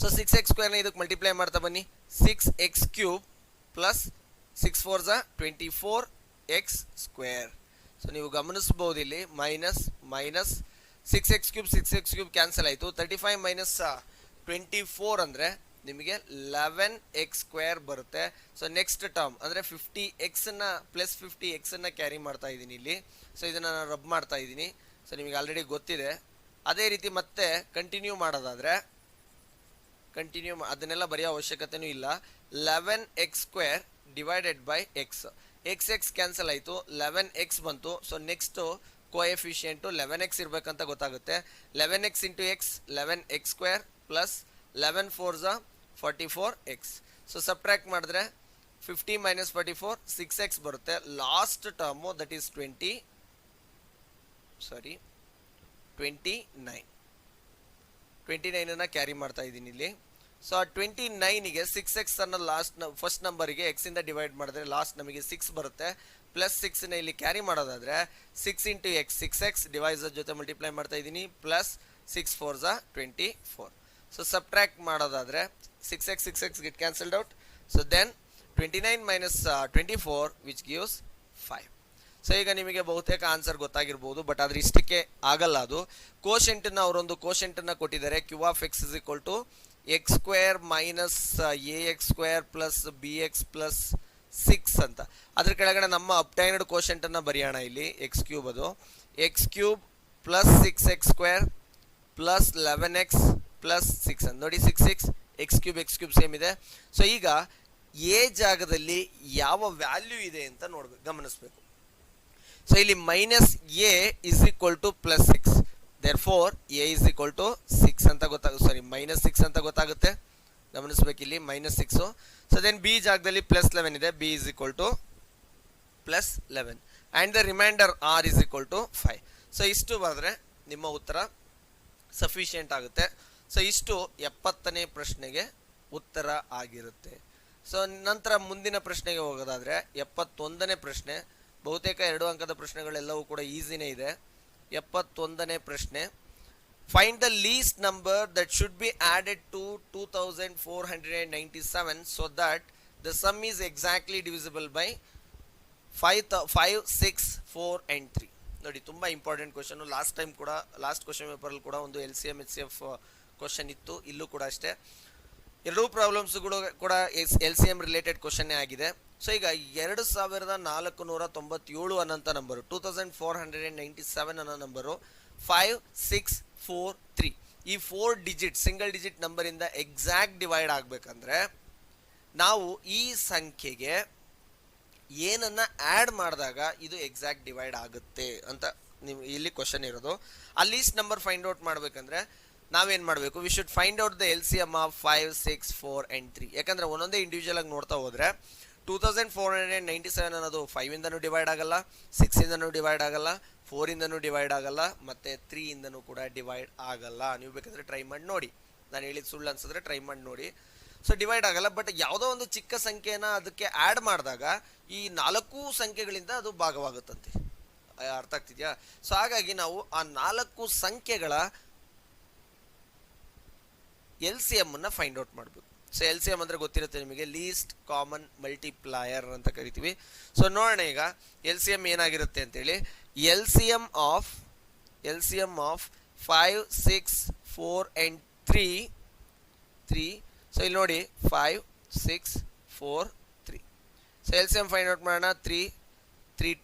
ಸೊ 6x ಸ್ಕ್ವೇರ್ನ ಇದಕ್ಕೆ ಮಲ್ಟಿಪ್ಲೈ ಮಾಡ್ತಾ ಬನ್ನಿ. 6x cube plus 6 4 24x square. So ನೀವು ಗಮನಿಸ್ಬೋದು ಇಲ್ಲಿ minus minus 6x cube cancel ಆಯಿತು. 35 ಮೈನಸ್ 24 ಅಂದರೆ ನಿಮಗೆ 11x ಸ್ಕ್ವೇರ್ ಬರುತ್ತೆ. ಸೊ ನೆಕ್ಸ್ಟ್ ಟರ್ಮ್ ಅಂದರೆ 50xನ್ನು ಪ್ಲಸ್ 50xನ್ನು ಕ್ಯಾರಿ ಮಾಡ್ತಾ ಇದ್ದೀನಿ ಇಲ್ಲಿ. ಸೊ ಇದನ್ನು ನಾನು ರಬ್ ಮಾಡ್ತಾ ಇದ್ದೀನಿ. ಸೊ ನಿಮಗೆ ಆಲ್ರೆಡಿ ಗೊತ್ತಿದೆ. ಅದೇ ರೀತಿ ಮತ್ತೆ ಕಂಟಿನ್ಯೂ ಮಾಡೋದಾದರೆ ಅದನ್ನೆಲ್ಲ ಬರೆಯೋ ಅವಶ್ಯಕತೆನೂ ಇಲ್ಲ. 11x square divided by X cancel ಆಯಿತು, 11x ಬಂತು. ಸೊ ನೆಕ್ಸ್ಟು ಕೋಎಫಿಷಿಯೆಂಟು 11x ಇರಬೇಕಂತ ಗೊತ್ತಾಗುತ್ತೆ. 11x into X 11x square plus 11 4 44x. So subtract ಮಾಡಿದ್ರೆ 50 ಮೈನಸ್ 44 6x ಬರುತ್ತೆ. Last term that is 29 carry ಮಾಡ್ತಾ ಇದ್ದೀನಿ ಇಲ್ಲಿ. ಸೊ ಆ 29ಗೆ 6x ಅನ್ನು ಫಸ್ಟ್ ನಂಬರಿಗೆ ಎಕ್ಸಿಂದ ಡಿವೈಡ್ ಮಾಡಿದ್ರೆ ಲಾಸ್ಟ್ ನಮಗೆ 6 ಬರುತ್ತೆ. ಪ್ಲಸ್ 6ನ ಇಲ್ಲಿ ಕ್ಯಾರಿ ಮಾಡೋದಾದರೆ 6 ಇಂಟು ಎಕ್ಸ್ 6x ಡಿವೈಸರ್ ಜೊತೆ ಮಲ್ಟಿಪ್ಲೈ ಮಾಡ್ತಾ ಇದ್ದೀನಿ. ಪ್ಲಸ್ 6 4 24. ಸೊ ಸಬ್ಟ್ರ್ಯಾಕ್ಟ್ ಮಾಡೋದಾದರೆ 6x get cancelled out. So then 29 minus 24 which gives 5. So ಈಗ ನಿಮಗೆ ಬಹುತೇಕ ಆನ್ಸರ್ ಗೊತ್ತಾಗಿರ್ಬೋದು, ಬಟ್ ಆದರೆ ಇಷ್ಟಕ್ಕೆ ಆಗಲ್ಲ. ಅದು ಕೋಶೆಂಟನ್ನು ಅವರೊಂದು ಕೋಶೆಂಟನ್ನು ಕೊಟ್ಟಿದ್ದಾರೆ. Q of X is equal to X square minus A X square plus B X plus 6 ಅಂತ. ಅದ್ರ ಕೆಳಗಡೆ ನಮ್ಮ ಅಪ್ಟೈನ್ಡ್ ಕೋಶೆಂಟನ್ನು ಬರೆಯೋಣ ಇಲ್ಲಿ. ಎಕ್ಸ್ ಕ್ಯೂಬ್ ಅದು X cube plus 6x square plus 11x plus 6 ಅಂತ. ನೋಡಿ 6 ಎಕ್ಸ್ ಕ್ಯೂಬ್ ಸೇಮ್ ಇದೆ. ಸೊ ಈಗ ಎ ಜಾಗದಲ್ಲಿ ಯಾವ ವ್ಯಾಲ್ಯೂ ಇದೆ ಅಂತ ನೋಡ್ಬೇಕು, ಗಮನಿಸ್ಬೇಕು. ಸೊ ಇಲ್ಲಿ minus A is equal to plus 6, therefore A is equal to 6 ಅಂತ ಗೊತ್ತಾಗುತ್ತೆ. ಮೈನಸ್ 6 ಅಂತ ಗೊತ್ತಾಗುತ್ತೆ, ಗಮನಿಸ್ಬೇಕು ಇಲ್ಲಿ ಮೈನಸ್ 6. ಸೊ ದೆನ್ ಬಿ ಜಾಗದಲ್ಲಿ ಪ್ಲಸ್ 11 ಇದೆ, B is equal to plus 11 and the remainder R is equal to 5. So ಇಷ್ಟು ಬರೆದ್ರೆ ನಿಮ್ಮ ಉತ್ತರ ಸಫಿಷಿಯೆಂಟ್ ಆಗುತ್ತೆ. ಸೊ ಇಷ್ಟು 70ನೇ ಪ್ರಶ್ನೆಗೆ ಉತ್ತರ ಆಗಿರುತ್ತೆ. ಸೊ ನಂತರ ಮುಂದಿನ ಪ್ರಶ್ನೆಗೆ ಹೋಗೋದಾದರೆ 71ನೇ ಪ್ರಶ್ನೆ. ಬಹುತೇಕ 2 ಅಂಕದ ಪ್ರಶ್ನೆಗಳೆಲ್ಲವೂ ಕೂಡ ಈಸಿನೇ ಇದೆ. 71ನೇ ಪ್ರಶ್ನೆ, find the least number that should be added to 2497 so that the sum is exactly divisible by 5, 6, 4 and 3. ನೋಡಿ ತುಂಬ ಇಂಪಾರ್ಟೆಂಟ್ ಕ್ವಶನು. ಲಾಸ್ಟ್ ಕ್ವಶನ್ ಪೇಪರಲ್ಲಿ ಕೂಡ ಒಂದು LCM HCF ಕ್ವಶನ್ ಇತ್ತು, ಇಲ್ಲೂ ಕೂಡ ಅಷ್ಟೇ. ಎರಡೂ ಪ್ರಾಬ್ಲಮ್ಸ್ಗಳು ಕೂಡ LCM ರಿಲೇಟೆಡ್ ಕ್ವಶನ್ನೇ ಆಗಿದೆ. ಸೊ ಈಗ 2497 ಅನ್ನೋಂಥ ನಂಬರು, 2497 ಅನ್ನೋ ನಂಬರು 5, 6, 4, 3 ಈ 4 ಡಿಜಿಟ್ ಸಿಂಗಲ್ ಡಿಜಿಟ್ ನಂಬರಿಂದ ಎಕ್ಸಾಕ್ಟ್ ಡಿವೈಡ್ ಆಗಬೇಕಂದ್ರೆ ನಾವು ಈ ಸಂಖ್ಯೆಗೆ ಏನನ್ನು ಆ್ಯಡ್ ಮಾಡಿದಾಗ ಇದು ಎಕ್ಸಾಕ್ಟ್ ಡಿವೈಡ್ ಆಗುತ್ತೆ ಅಂತ ನೀವು ಇಲ್ಲಿ ಕ್ವಶನ್ ಇರೋದು. ಆ ಲೀಸ್ಟ್ ನಂಬರ್ ಫೈಂಡ್ ಔಟ್ ಮಾಡಬೇಕಂದ್ರೆ ನಾವೇನ್ ಮಾಡಬೇಕು, we should find out the LCM of 5, 6, 4 and 3. ಯಾಕಂದ್ರೆ ಒಂದೊಂದೇ ಇಂಡಿವಿಜುವಲ್ ಆಗಿ ನೋಡ್ತಾ ಹೋದ್ರೆ 2497 ಅನ್ನೋದು 5 ಇಂದನೂ ಡಿವೈಡ್ ಆಗಲ್ಲ, 6 ಇಂದನೂ ಡಿವೈಡ್ ಆಗಲ್ಲ, 4 ಇಂದನೂ ಡಿವೈಡ್ ಆಗಲ್ಲ, ಮತ್ತೆ 3 ಇಂದನೂ ಕೂಡ ಡಿವೈಡ್ ಆಗಲ್ಲ. ನೀವು ಬೇಕಾದ್ರೆ ಟ್ರೈ ಮಾಡಿ ನೋಡಿ, ನಾನು ಹೇಳಿದ ಸುಳ್ಳು ಅನ್ಸಿದ್ರೆ ಟ್ರೈ ಮಾಡಿ ನೋಡಿ. ಸೊ ಡಿವೈಡ್ ಆಗಲ್ಲ. ಬಟ್ ಯಾವುದೋ ಒಂದು ಚಿಕ್ಕ ಸಂಖ್ಯೆನ ಅದಕ್ಕೆ ಆ್ಯಡ್ ಮಾಡಿದಾಗ ಈ 4 ಸಂಖ್ಯೆಗಳಿಂದ ಅದು ಭಾಗವಾಗುತ್ತಂತೆ. ಅರ್ಥ ಆಗ್ತಿದ್ಯಾ? ಸೊ ಹಾಗಾಗಿ ನಾವು ಆ 4 ಸಂಖ್ಯೆಗಳ LCM ಅನ್ನ ಫೈಂಡ್ ಔಟ್ ಮಾಡಬೇಕು. ಸೊ LCM ಅಂದ್ರೆ ಗೊತ್ತಿರುತ್ತೆ ನಿಮಗೆ, ಲೀಸ್ಟ್ ಕಾಮನ್ ಮಲ್ಟಿಪ್ಲೈಯರ್ ಅಂತ ಕರಿತೀವಿ. ಸೊ ನೋಡೋಣ ಈಗ LCM ಏನಾಗಿರುತ್ತೆ ಅಂತೇಳಿ. LCM of 5, 6, 4 and 3. ಸೊ ಇಲ್ಲಿ ನೋಡಿ 5, 6, 4, 3. ಸೊ LCM ಫೈಂಡ್ ಔಟ್ ಮಾಡೋಣ. 3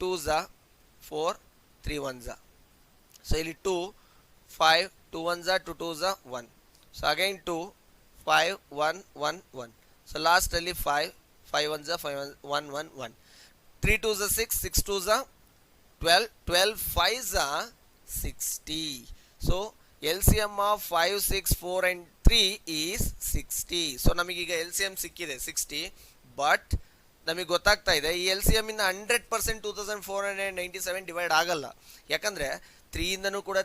2s 4, 3 1s. ಸೊ ಇಲ್ಲಿ 2, 5, 2 1s 2 2s 1. So again 2, 5, 1 1 1. So last ಅಲ್ಲಿ 5 1s 5 1 1 1. 3 2s 6, 6 2s 12, 12 5s 60. So LCM of 5, 6, 4 and 3 is 60. So ನಮಗೀಗ LCM ಸಿಕ್ಕಿದೆ 60. ಬಟ್ ನಮಗೆ ಗೊತ್ತಾಗ್ತಾ ಇದೆ ಈ LCM ಇಂದ 100% 2497 ಡಿವೈಡ್ ಆಗಲ್ಲ. ಯಾಕಂದ್ರೆ 3 ಇಂದನೂ ಕೂಡ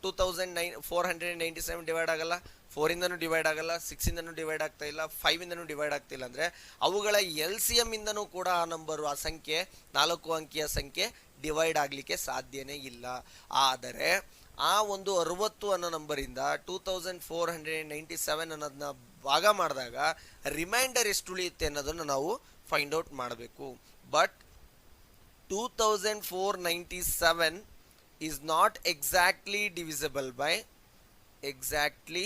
2497 ಡಿವೈಡ್ ಆಗಲ್ಲ, 4 ಇಂದನೂ ಡಿವೈಡ್ ಆಗಲ್ಲ, 6 ಇಂದನೂ ಡಿವೈಡ್ ಆಗ್ತಾ ಇಲ್ಲ, 5 ಇಂದನೂ ಡಿವೈಡ್ ಆಗ್ತಾ ಇಲ್ಲ. ಅಂದ್ರೆ ಅವುಗಳ LCM ಇಂದನೂ ಕೂಡ ಆ ನಂಬರು, ಆ ಸಂಖ್ಯೆ 4 ಅಂಕಿಯ ಸಂಖ್ಯೆ ಡಿವೈಡ್ ಆಗ್ಲಿಕ್ಕೆ ಸಾಧ್ಯನೇ ಇಲ್ಲ. ಆದರೆ ಆ ಒಂದು 60 ಅನ್ನೋ ನಂಬರಿಂದ 2497 ಅನ್ನೋದನ್ನ ಭಾಗ ಮಾಡಿದಾಗ ರಿಮೈಂಡರ್ ಎಷ್ಟು ಉಳಿಯುತ್ತೆ ಅನ್ನೋದನ್ನು ನಾವು ಫೈಂಡ್ ಔಟ್ ಮಾಡಬೇಕು. But 2497 is not exactly divisible by 60.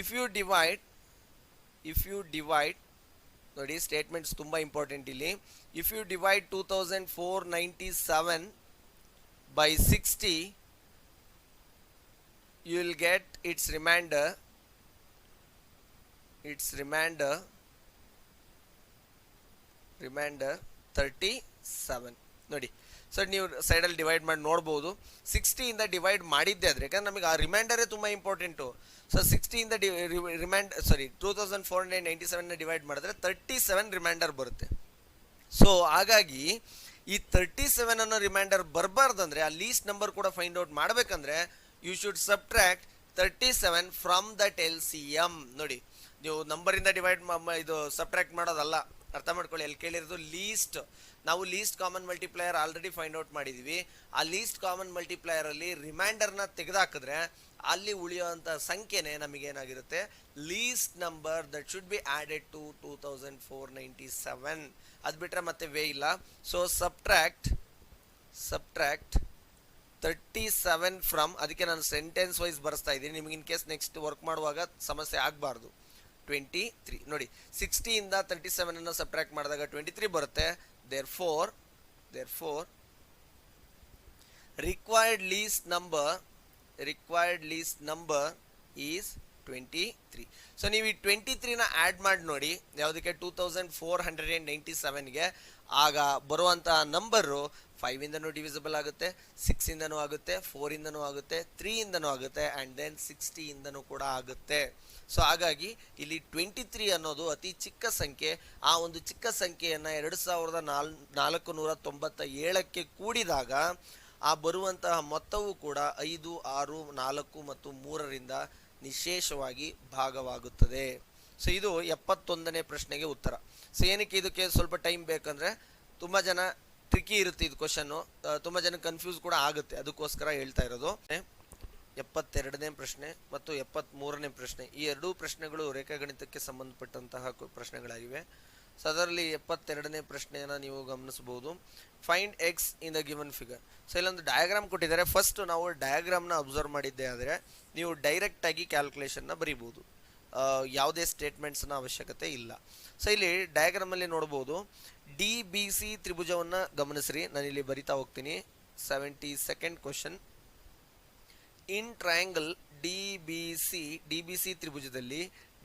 if you divide ನೋಡಿ, ಸ್ಟೇಟ್ಮೆಂಟ್ಸ್ ತುಂಬಾ ಇಂಪಾರ್ಟೆಂಟ್ ಇಲ್ಲಿ. If you divide 2497 by 60, you will get its remainder 37. ನೋಡಿ, ಸೊ ನೀವು ಸೈಡಲ್ಲಿ ಡಿವೈಡ್ ಮಾಡಿ ನೋಡ್ಬೋದು. 60 ಇಂದ ಡಿವೈಡ್ ಮಾಡಿದ್ದೆ ಆದ್ರೆ, ಯಾಕಂದ್ರೆ ನಮಗೆ ಆ ರಿಮೈಂಡರೇ ತುಂಬ ಇಂಪಾರ್ಟೆಂಟು. ಸೊ 60 ಇಂದ 2497 ಡಿವೈಡ್ ಮಾಡಿದ್ರೆ 37 ರಿಮೈಂಡರ್ ಬರುತ್ತೆ. ಸೊ ಹಾಗಾಗಿ ಈ 37 ಅನ್ನೋ ರಿಮೈಂಡರ್ ಬರಬಾರ್ದಂದ್ರೆ ಆ ಲೀಸ್ಟ್ ನಂಬರ್ ಕೂಡ ಫೈಂಡ್ ಔಟ್ ಮಾಡಬೇಕಂದ್ರೆ you should subtract 37 from that LCM. ನೋಡಿ, ನೀವು ನಂಬರಿಂದ ಡಿವೈಡ್ ಇದು ಸಬ್ಟ್ರಾಕ್ಟ್ ಮಾಡೋದಲ್ಲ, ಅರ್ಥ ಮಾಡ್ಕೊಳ್ಳಿ. ಅಲ್ಲಿ ಕೇಳಿರೋದು ಲೀಸ್ಟ್. ನಾವು least common multiplier already find out ಮಾಡಿದೀವಿ. ಆ ಲೀಸ್ಟ್ ಕಾಮನ್ ಮಲ್ಟಿಪ್ಲೈಯರ್ ಅಲ್ಲಿ ರಿಮೈಂಡರ್ನ ತೆಗೆದುಹಾಕಿದ್ರೆ ಅಲ್ಲಿ ಉಳಿಯುವಂತ ಸಂಖ್ಯೆನೇ ನಮಗೇನಾಗಿರುತ್ತೆ, least number that should be added to 2497. ಅದು ಬಿಟ್ರೆ ಮತ್ತೆ ವೇ ಇಲ್ಲ. ಸೊ ಸಬ್ಟ್ರಾಕ್ಟ್ 37 ಫ್ರಮ್, ಅದಕ್ಕೆ ನಾನು ಸೆಂಟೆನ್ಸ್ ವೈಸ್ ಬರೆಸ್ತಾ ಇದ್ದೀನಿ, ನಿಮ್ಗೆ ಇನ್ ಕೇಸ್ ನೆಕ್ಸ್ಟ್ ವರ್ಕ್ ಮಾಡುವಾಗ ಸಮಸ್ಯೆ ಆಗಬಾರ್ದು. 23 ನೋಡಿ, 60 ಇಂದ 37 ಅನ್ನು ಸಬ್ಟ್ರಾಕ್ಟ್ ಮಾಡಿದಾಗ 23 ಬರುತ್ತೆ. therefore required least number is 23. So ನೀವು ಈ 23 ನ ಆಡ್ ಮಾಡಿ ನೋಡಿ ಯಾವುದಕ್ಕೆ, 2497ಗೆ. ಆಗ ಬರುವಂತಹ ನಂಬರು 5 ಇಂದನೂ ಡಿವಿಸಿಬಲ್ ಆಗುತ್ತೆ, 6 ಇಂದನೂ ಆಗುತ್ತೆ, 4 ಇಂದನೂ ಆಗುತ್ತೆ, 3 ಇಂದನೂ ಆಗುತ್ತೆ, ಅಂಡ್ ದೆನ್ 60 ಇಂದನೂ ಕೂಡ ಆಗುತ್ತೆ. ಸೊ ಹಾಗಾಗಿ ಇಲ್ಲಿ 23 ಅನ್ನೋದು ಅತಿ ಚಿಕ್ಕ ಸಂಖ್ಯೆ. ಆ ಒಂದು ಚಿಕ್ಕ ಸಂಖ್ಯೆಯನ್ನ 2497ಕ್ಕೆ ಕೂಡಿದಾಗ ಆ ಬರುವಂತಹ ಮೊತ್ತವು ಕೂಡ 5, 6, 4 ಮತ್ತು 3ರಿಂದ ನಿಶೇಷವಾಗಿ ಭಾಗವಾಗುತ್ತದೆ. ಸೊ ಇದು 71ನೇ ಪ್ರಶ್ನೆಗೆ ಉತ್ತರ. ಸೊ ಏನಕ್ಕೆ ಇದಕ್ಕೆ ಸ್ವಲ್ಪ ಟೈಮ್ ಬೇಕಂದ್ರೆ ತುಂಬಾ ಜನ ಟ್ರಿಕಿ ಇರುತ್ತೆ ಇದು ಕ್ವಶನ್, ತುಂಬಾ ಜನ ಕನ್ಫ್ಯೂಸ್ ಕೂಡ ಆಗುತ್ತೆ, ಅದಕ್ಕೋಸ್ಕರ ಹೇಳ್ತಾ ಇರೋದು. 72ನೇ ಪ್ರಶ್ನೆ ಮತ್ತು 73ನೇ ಪ್ರಶ್ನೆ, ಈ ಎರಡೂ ಪ್ರಶ್ನೆಗಳು ರೇಖಾಗಣಿತಕ್ಕೆ ಸಂಬಂಧಪಟ್ಟಂತಹ ಪ್ರಶ್ನೆಗಳಾಗಿವೆ. ಸೊ ಅದರಲ್ಲಿ 72ನೇ ಪ್ರಶ್ನೆಯನ್ನ ನೀವು ಗಮನಿಸಬಹುದು. Find X in the given figure. So ಇಲ್ಲೊಂದು ಡಯಾಗ್ರಾಮ್ ಕೊಟ್ಟಿದ್ದಾರೆ. ಫಸ್ಟ್ ನಾವು ಡಯಾಗ್ರಾಮ್ನ ಅಬ್ಸರ್ವ್ ಮಾಡಿದ್ದೆ ಆದರೆ ನೀವು ಡೈರೆಕ್ಟ್ ಆಗಿ ಕ್ಯಾಲ್ಕುಲೇಷನ್ನ ಬರೀಬಹುದು, ಯಾವುದೇ ಸ್ಟೇಟ್ಮೆಂಟ್ಸ್ನ ಅವಶ್ಯಕತೆ ಇಲ್ಲ. ಸೊ ಇಲ್ಲಿ ಡಯಾಗ್ರಾಮ್ ಅಲ್ಲಿ ನೋಡಬಹುದು, DBC ತ್ರಿಭುಜವನ್ನ ಗಮನಿಸ್ರಿ, ನಾನು ಇಲ್ಲಿ ಬರಿತಾ ಹೋಗ್ತೀನಿ. 72nd question. In triangle DBC ತ್ರಿಭುಜದಲ್ಲಿ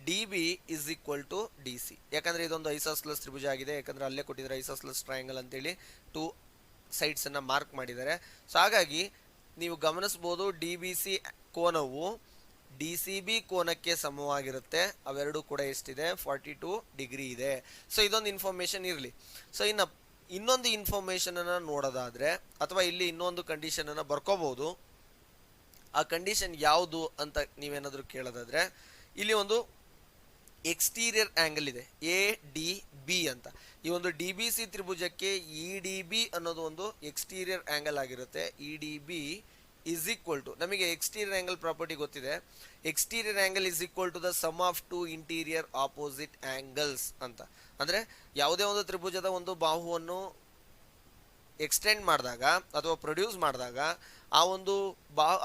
D B is equal to D C. ಯಾಕಂದರೆ ಇದೊಂದು ಐಸೋಸ್ಲಸ್ ತ್ರಿಭುಜ ಆಗಿದೆ, ಯಾಕಂದರೆ ಅಲ್ಲೇ ಕೊಟ್ಟಿದ್ದಾರೆ ಐಸೋಸ್ಲಸ್ ಟ್ರಯಾಂಗಲ್ ಅಂತೇಳಿ 2 ಸೈಡ್ಸನ್ನು ಮಾರ್ಕ್ ಮಾಡಿದ್ದಾರೆ. ಸೊ ಹಾಗಾಗಿ ನೀವು ಗಮನಿಸ್ಬೋದು ಡಿ ಬಿ ಸಿ ಕೋನವು ಡಿ ಸಿ ಬಿ ಕೋನಕ್ಕೆ ಸಮವಾಗಿರುತ್ತೆ. ಅವೆರಡೂ ಕೂಡ ಎಷ್ಟಿದೆ, 42 ಡಿಗ್ರಿ ಇದೆ. ಸೊ ಇದೊಂದು ಇನ್ಫಾರ್ಮೇಷನ್ ಇರಲಿ. ಸೊ ಇನ್ನೊಂದು ಇನ್ಫಾರ್ಮೇಷನನ್ನು ನೋಡೋದಾದರೆ, ಅಥವಾ ಇಲ್ಲಿ ಇನ್ನೊಂದು ಕಂಡೀಷನನ್ನು ಬರ್ಕೋಬೋದು. ಆ ಕಂಡೀಷನ್ ಯಾವುದು ಅಂತ ನೀವೇನಾದರೂ ಕೇಳೋದಾದರೆ, ಇಲ್ಲಿ ಒಂದು ಎಕ್ಸ್ಟೀರಿಯರ್ ಆ್ಯಂಗಲ್ ಇದೆ ಎ ಡಿ ಬಿ ಅಂತ. ಈ ಒಂದು ಡಿ ಬಿ ಸಿ ತ್ರಿಭುಜಕ್ಕೆ ಇ ಡಿ ಬಿ ಅನ್ನೋದು ಒಂದು ಎಕ್ಸ್ಟೀರಿಯರ್ ಆ್ಯಂಗಲ್ ಆಗಿರುತ್ತೆ. E D B is equal to, ನಮಗೆ ಎಕ್ಸ್ಟೀರಿಯರ್ ಆ್ಯಂಗಲ್ ಪ್ರಾಪರ್ಟಿ ಗೊತ್ತಿದೆ, exterior angle is equal to the sum of 2 interior opposite angles ಅಂತ. ಅಂದರೆ ಯಾವುದೇ ಒಂದು ತ್ರಿಭುಜದ ಒಂದು ಬಾಹುವನ್ನು ಎಕ್ಸ್ಟೆಂಡ್ ಮಾಡಿದಾಗ ಅಥವಾ ಪ್ರೊಡ್ಯೂಸ್ ಮಾಡಿದಾಗ ಆ ಒಂದು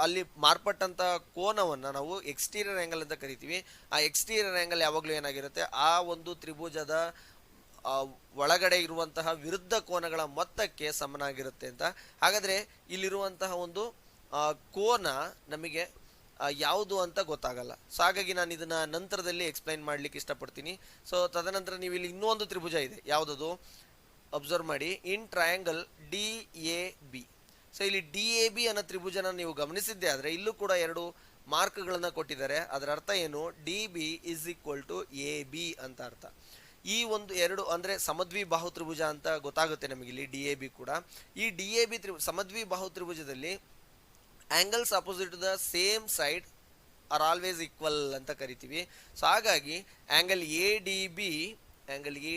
ಅಲ್ಲಿ ಮಾರ್ಪಟ್ಟಂಥ ಕೋನವನ್ನು ನಾವು ಎಕ್ಸ್ಟೀರಿಯರ್ ಆ್ಯಂಗಲ್ ಅಂತ ಕರಿತೀವಿ. ಆ ಎಕ್ಸ್ಟೀರಿಯರ್ ಆ್ಯಂಗಲ್ ಯಾವಾಗಲೂ ಏನಾಗಿರುತ್ತೆ, ಆ ಒಂದು ತ್ರಿಭುಜದ ಒಳಗಡೆ ಇರುವಂತಹ ವಿರುದ್ಧ ಕೋನಗಳ ಮೊತ್ತಕ್ಕೆ ಸಮನಾಗಿರುತ್ತೆ ಅಂತ. ಹಾಗಾದರೆ ಇಲ್ಲಿರುವಂತಹ ಒಂದು ಕೋನ ನಮಗೆ ಯಾವುದು ಅಂತ ಗೊತ್ತಾಗಲ್ಲ. ಸೊ ಹಾಗಾಗಿ ನಾನು ಇದನ್ನು ನಂತರದಲ್ಲಿ ಎಕ್ಸ್ಪ್ಲೈನ್ ಮಾಡಲಿಕ್ಕೆ ಇಷ್ಟಪಡ್ತೀನಿ. ಸೊ ತದನಂತರ ನೀವು ಇಲ್ಲಿ ಇನ್ನೂ ಒಂದು ತ್ರಿಭುಜ ಇದೆ, ಯಾವುದದು ಅಬ್ಸರ್ವ್ ಮಾಡಿ, ಇನ್ triangle D A B. So ಇಲ್ಲಿ ಡಿ ಎ ಬಿ ಅನ್ನೋ ತ್ರಿಭುಜನ ನೀವು ಗಮನಿಸಿದ್ದೆ ಆದರೆ ಇಲ್ಲೂ ಕೂಡ 2 ಮಾರ್ಕ್ಗಳನ್ನು ಕೊಟ್ಟಿದ್ದಾರೆ. ಅದರ ಅರ್ಥ ಏನು, D B is equal to A B ಅಂತ ಅರ್ಥ. ಈ ಒಂದು 2 ಅಂದರೆ ಸಮದ್ವಿ ಬಾಹು ತ್ರಿಭುಜ ಅಂತ ಗೊತ್ತಾಗುತ್ತೆ ನಮಗೆ ಇಲ್ಲಿ ಡಿ ಎ ಬಿ ಕೂಡ. ಈ ಡಿ ಎ ಬಿ ಸಮದ್ವಿ ಬಾಹು ತ್ರಿಭುಜದಲ್ಲಿ angles opposite to the same side are always equal ಅಂತ ಕರಿತೀವಿ. ಸೊ ಹಾಗಾಗಿ ಆ್ಯಂಗಲ್ ಎ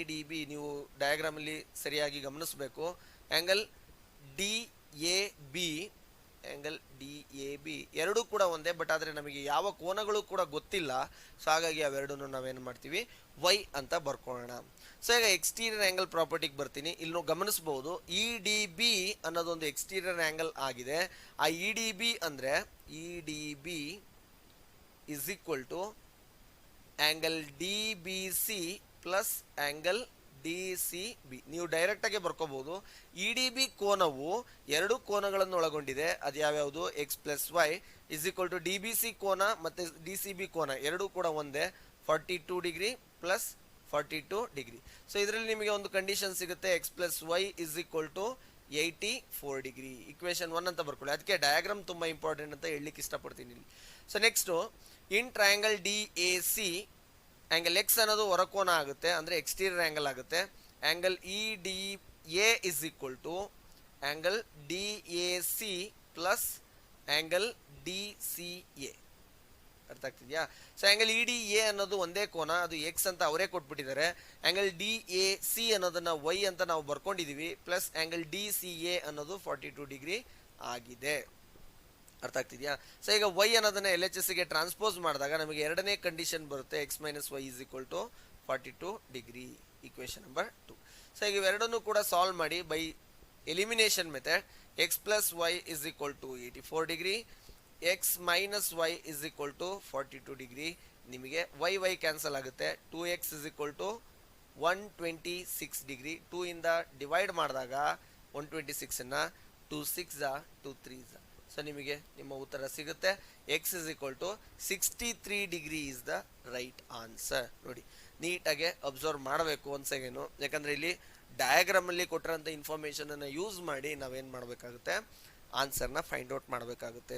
ಡಿ ಬಿ ನೀವು ಡಯಾಗ್ರಾಮಲ್ಲಿ ಸರಿಯಾಗಿ ಗಮನಿಸಬೇಕು. ಆ್ಯಂಗಲ್ ಡಿ ಎ ಬಿ ಎರಡೂ ಕೂಡ ಒಂದೇ, ಬಟ್ ಆದರೆ ನಮಗೆ ಯಾವ ಕೋನಗಳು ಕೂಡ ಗೊತ್ತಿಲ್ಲ. ಸೊ ಹಾಗಾಗಿ ಅವೆರಡನ್ನು ನಾವೇನು ಮಾಡ್ತೀವಿ, ವೈ ಅಂತ ಬರ್ಕೊಳ್ಳೋಣ. ಸೊ ಈಗ ಎಕ್ಸ್ಟೀರಿಯರ್ ಆ್ಯಂಗಲ್ ಪ್ರಾಪರ್ಟಿಗೆ ಬರ್ತೀನಿ. ಇಲ್ಲಿ ಗಮನಿಸ್ಬೋದು ಇ ಡಿ ಬಿ ಅನ್ನೋದೊಂದು ಎಕ್ಸ್ಟೀರಿಯರ್ ಆ್ಯಂಗಲ್ ಆಗಿದೆ. ಆ ಇ ಡಿ ಬಿ ಅಂದರೆ E D B is equal to angle D B C plus angle D C B. ನೀವು ಡೈರೆಕ್ಟಾಗಿ ಬರ್ಕೋಬಹುದು. ಇ ಡಿ ಬಿ ಕೋನವು 2 ಕೋನಗಳನ್ನು ಒಳಗೊಂಡಿದೆ. ಅದು ಯಾವ್ಯಾವುದು, X plus Y is equal to D B C ಕೋನ ಮತ್ತು ಡಿ ಸಿ ಬಿ ಕೋನ ಎರಡೂ ಕೂಡ ಒಂದೇ, 42 ಡಿಗ್ರಿ ಪ್ಲಸ್ 42 ಡಿಗ್ರಿ. ಸೊ ಇದರಲ್ಲಿ ನಿಮಗೆ ಒಂದು ಕಂಡೀಷನ್ ಸಿಗುತ್ತೆ, X plus Y is equal to 84 degree. Equation 1 ಅಂತ ಬರ್ಕೊಳ್ಳಿ. ಅದಕ್ಕೆ ಡಯಾಗ್ರಾಮ್ ತುಂಬ ಇಂಪಾರ್ಟೆಂಟ್ ಅಂತ ಹೇಳಲಿಕ್ಕೆ ಇಷ್ಟಪಡ್ತೀನಿ ಇಲ್ಲಿ. So next in triangle D A C angle X ಅನ್ನೋದು ಹೊರಕೋನ ಆಗುತ್ತೆ, ಅಂದರೆ ಎಕ್ಸ್ಟೀರಿಯರ್ ಆ್ಯಂಗಲ್ ಆಗುತ್ತೆ. Angle E D A is equal to angle D A C plus angle D C A. ಅರ್ಥ ಆಗ್ತಿದೆಯಾ? So angle E D A ಅನ್ನೋದು ಒಂದೇ ಕೋನ, ಅದು ಎಕ್ಸ್ ಅಂತ ಅವರೇ ಕೊಟ್ಬಿಟ್ಟಿದ್ದಾರೆ. ಆ್ಯಂಗಲ್ ಡಿ ಎ ಸಿ ಅನ್ನೋದನ್ನು ವೈ ಅಂತ ನಾವು ಬರ್ಕೊಂಡಿದ್ದೀವಿ, plus angle D C A ಅನ್ನೋದು 42 ಡಿಗ್ರಿ ಆಗಿದೆ. ಅರ್ಥ ಆಗ್ತಿದೆಯಾ? ಸೊ ಈಗ ವೈ ಅನ್ನೋದನ್ನ ಎಲ್ ಎಚ್ ಎಸ್ಗೆ ಟ್ರಾನ್ಸ್ಪೋಸ್ ಮಾಡಿದಾಗ ನಮಗೆ ಎರಡನೇ ಕಂಡೀಷನ್ ಬರುತ್ತೆ, X minus Y is equal to 42 degree. Equation number 2. So ಈಗ ಇವೆರಡನ್ನೂ ಕೂಡ ಸಾಲ್ವ್ ಮಾಡಿ by elimination method. X plus Y is equal to 84 degree, X minus Y is equal to 42 degree. ನಿಮಗೆ ವೈ ಕ್ಯಾನ್ಸಲ್ ಆಗುತ್ತೆ. 2x is equal to 126 degree. 2 ಇಂದ ಡಿವೈಡ್ ಮಾಡಿದಾಗ 126ಅನ್ನು 2 6 2 3 ಸೊ ನಿಮಗೆ ನಿಮ್ಮ ಉತ್ತರ ಸಿಗುತ್ತೆ. X is equal to 63 degree is the right answer. ನೋಡಿ, ನೀಟಾಗಿ ಅಬ್ಸರ್ವ್ ಮಾಡಬೇಕು ಒಂದ್ಸೇನು, ಯಾಕಂದರೆ ಇಲ್ಲಿ ಡಯಾಗ್ರಾಮಲ್ಲಿ ಕೊಟ್ಟಿರೋಂಥ ಇನ್ಫಾರ್ಮೇಷನನ್ನು ಯೂಸ್ ಮಾಡಿ ನಾವೇನು ಮಾಡಬೇಕಾಗುತ್ತೆ, ಆನ್ಸರ್ನ ಫೈಂಡ್ ಔಟ್ ಮಾಡಬೇಕಾಗುತ್ತೆ.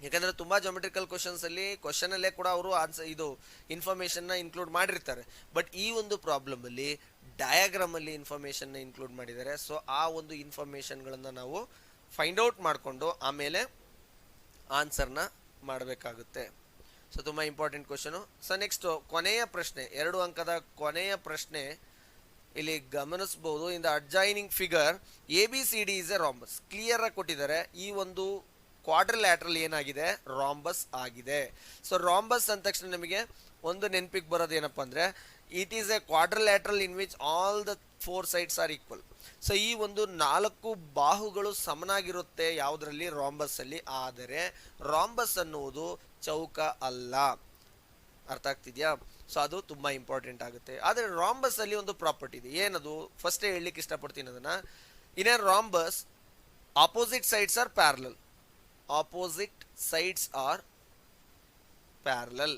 ಯಾಕಂದರೆ ತುಂಬ ಜೊಮೆಟ್ರಿಕಲ್ ಕ್ವಶನ್ಸಲ್ಲಿ ಕ್ವಶನಲ್ಲೇ ಕೂಡ ಅವರು ಇದು ಇನ್ಫಾರ್ಮೇಷನ್ನ ಇನ್ಕ್ಲೂಡ್ ಮಾಡಿರ್ತಾರೆ. ಬಟ್ ಈ ಒಂದು ಪ್ರಾಬ್ಲಮಲ್ಲಿ ಡಯಾಗ್ರಾಮಲ್ಲಿ ಇನ್ಫಾರ್ಮೇಷನ್ನ ಇನ್ಕ್ಲೂಡ್ ಮಾಡಿದ್ದಾರೆ. ಸೊ ಆ ಒಂದು ಇನ್ಫಾರ್ಮೇಷನ್ಗಳನ್ನು ನಾವು ಫೈಂಡ್ ಔಟ್ ಮಾಡಿಕೊಂಡು ಆಮೇಲೆ ಆನ್ಸರ್ನ ಮಾಡಬೇಕಾಗುತ್ತೆ. ಸೊ ತುಂಬ ಇಂಪಾರ್ಟೆಂಟ್ ಕ್ವಶನು. ಸೊ ನೆಕ್ಸ್ಟು ಕೊನೆಯ ಪ್ರಶ್ನೆ, 2 ಅಂಕದ ಕೊನೆಯ ಪ್ರಶ್ನೆ ಇಲ್ಲಿ ಗಮನಿಸ್ಬೋದು. In the adjoining figure A B C D is A rhombus. Clear ಆಗಿ ಕೊಟ್ಟಿದ್ದಾರೆ. ಈ ಒಂದು ಕ್ವಾಡ್ರಿಲ್ಯಾಟ್ರಲ್ ಏನಾಗಿದೆ, ರಾಂಬಸ್ ಆಗಿದೆ. ಸೊ ರಾಂಬಸ್ ಅಂದ ತಕ್ಷಣ ನಮಗೆ ಒಂದು ನೆನಪಿಗೆ ಬರೋದು ಏನಪ್ಪ ಅಂದರೆ, it is A quadrilateral in which all the 4 sides are equal. So ಈ ಒಂದು 4 ಬಾಹುಗಳು ಸಮನಾಗಿರುತ್ತೆ ಯಾವುದರಲ್ಲಿ, ರಾಂಬಸ್ ಅಲ್ಲಿ. ಆದರೆ ರಾಂಬಸ್ ಅನ್ನುವುದು ಚೌಕ ಅಲ್ಲ. ಅರ್ಥ ಆಗ್ತಿದೆಯಾ? ಸೊ ಅದು ತುಂಬ ಇಂಪಾರ್ಟೆಂಟ್ ಆಗುತ್ತೆ. ಆದರೆ ರಾಂಬಸ್ ಅಲ್ಲಿ ಒಂದು ಪ್ರಾಪರ್ಟಿ ಇದೆ. ಏನದು, ಫಸ್ಟೇ ಹೇಳಲಿಕ್ಕೆ ಇಷ್ಟಪಡ್ತೀನಿ ಅದನ್ನು. In a rhombus opposite sides are parallel. Opposite sides are parallel.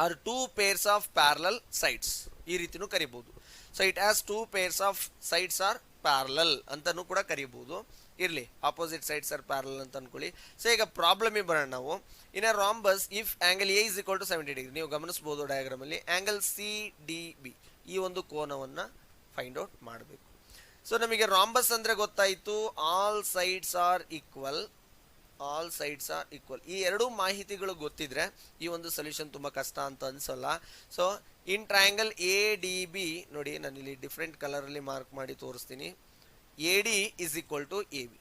Are two pairs of parallel sides, ಈ ರೀತಿನೂ ಕರಿಬಹುದು. So it has two pairs of sides are parallel ಅಂತಾನೂ ಕೂಡ ಕರಿಬಹುದು. ಇರ್ಲಿ, ಆಪೋಸಿಟ್ ಸೈಡ್ಸ್ ಆರ್ ಪ್ಯಾರಲಲ್ ಅಂತ ಅನ್ಕೊಳ್ಳಿ. ಸೊ ಈಗ ಪ್ರಾಬ್ಲಮ್ ಬರೋಣ ನಾವು. In a rhombus if angle A is equal to 70 degree, ನೀವು ಗಮನಿಸಬಹುದು ಡಯಾಗ್ರಾಮ್ ಅಲ್ಲಿ ಆಂಗಲ್ ಸಿ ಡಿ ಬಿ, ಈ ಒಂದು ಕೋನವನ್ನ ಫೈಂಡ್ ಔಟ್ ಮಾಡಬೇಕು. ಸೊ ನಮಗೆ ರಾಂಬಸ್ ಅಂದ್ರೆ ಗೊತ್ತಾಯಿತು, all sides are equal, all sides are equal. ಈ ಎರಡು ಮಾಹಿತಿಗಳು ಗೊತ್ತಿದ್ರೆ ಈ ಒಂದು ಸೊಲ್ಯೂಷನ್ ತುಂಬಾ ಕಷ್ಟ ಅಂತ ಅನ್ಸಲ್ಲ. So in triangle A D B, ನೋಡಿ ನಾನು ಇಲ್ಲಿ ಡಿಫ್ರೆಂಟ್ ಕಲರ್ ಅಲ್ಲಿ ಮಾರ್ಕ್ ಮಾಡಿ ತೋರಿಸ್ತೀನಿ. A D is equal to A B.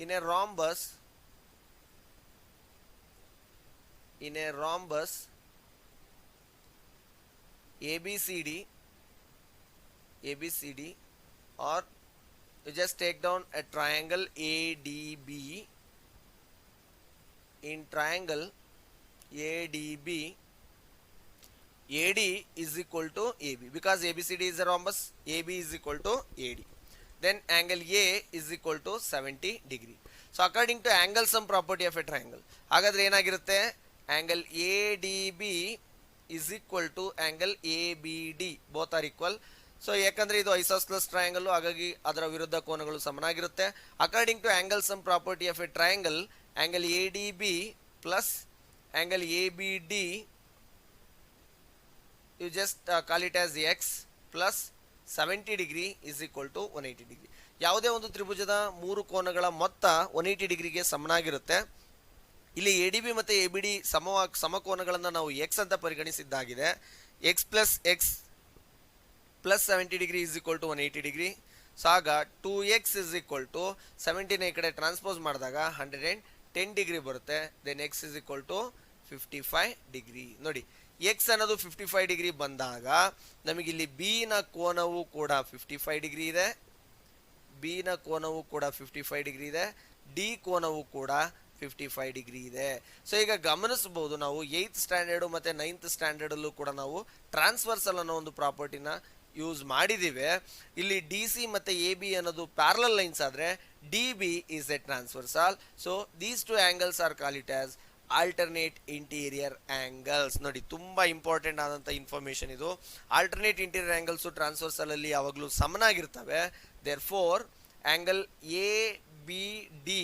In a rhombus, in a rhombus ABCD, ABCD, or you just take down a triangle ADB. In triangle ADB, AD is equal to AB because ABCD is a rhombus. AB is equal to AD. Then angle A is equal to 70 degree. So according to angle sum property of a triangle, ಹಾಗಾದ್ರೆ ಏನಾಗಿರುತ್ತೆ, angle ADB is equal to angle ABD, both are equal. So ಯಾಕಂದ್ರೆ ಇದು ಐಸೋಸ್ಸೆಲೆಸ್ ಟ್ರಯಾಂಗಲ್, ಹಾಗಾಗಿ ಅದರ ವಿರುದ್ಧ ಕೋನಗಳು ಸಮನಾಗಿರುತ್ತೆ. According to angle sum property of a triangle, angle ADB plus angle ABD, you just call it as X plus 70 degree is equal to 180 degree. ಯಾವುದೇ ಒಂದು ತ್ರಿಭುಜದ ಮೂರು ಕೋನಗಳ ಮೊತ್ತ 180 ಡಿಗ್ರಿಗೆ ಸಮನಾಗಿರುತ್ತೆ. ಇಲ್ಲಿ ADB ಮತ್ತು ABD ಸಮಕೋನಗಳನ್ನು ನಾವು ಎಕ್ಸ್ ಅಂತ ಪರಿಗಣಿಸಿದ್ದಾಗಿದೆ. X plus X plus 70 degree is equal to 180 degree. So ಆಗ 2x ಇಸ್ ಈಕ್ವಲ್ ಟು 70ನ ಈ ಕಡೆ ಟ್ರಾನ್ಸ್ಪೋಸ್ ಮಾಡಿದಾಗ 110 ಡಿಗ್ರಿ ಬರುತ್ತೆ. Then x is equal to 55 degree. ನೋಡಿ, x ಅನ್ನೋದು 55 ಡಿಗ್ರಿ ಬಂದಾಗ ನಮಗಿಲ್ಲಿ B ನ ಕೋನವು ಕೂಡ 55 ಡಿಗ್ರಿ ಇದೆ, B ನ ಕೋನವು ಕೂಡ 55 ಡಿಗ್ರಿ ಇದೆ, D ಕೋನವು ಕೂಡ 55 ಡಿಗ್ರಿ ಇದೆ. ಸೊ ಈಗ ಗಮನಿಸಬಹುದು, ನಾವು 8th ಸ್ಟ್ಯಾಂಡರ್ಡ್ ಮತ್ತೆ 9th ಸ್ಟ್ಯಾಂಡರ್ಡ್ ಅಲ್ಲೂ ಕೂಡ ನಾವು ಟ್ರಾನ್ಸ್ವರ್ಸಲ್ ಅನ್ನೋ ಒಂದು ಪ್ರಾಪರ್ಟಿನ ಯೂಸ್ ಮಾಡಿದಿವೆ. ಇಲ್ಲಿ ಡಿ ಸಿ ಮತ್ತೆ ಎ ಬಿ ಅನ್ನೋದು ಪ್ಯಾರಲಲ್ ಲೈನ್ಸ್ ಆದ್ರೆ D B is A transversal. So these two angles are call it as alternate interior angles. ನೋಡಿ, ತುಂಬಾ ಇಂಪಾರ್ಟೆಂಟ್ ಆದಂತ ಇನ್ಫಾರ್ಮೇಶನ್ ಇದು. ಆಲ್ಟರ್ನೇಟ್ ಇಂಟೀರಿಯರ್ ಆಂಗಲ್ಸ್ ಟ್ರಾನ್ಸ್ವರ್ಸಲ್ ಅಲ್ಲಿ ಯಾವಾಗಲೂ ಸಮನಾಗಿರ್ತವೆ. There four angle A B D,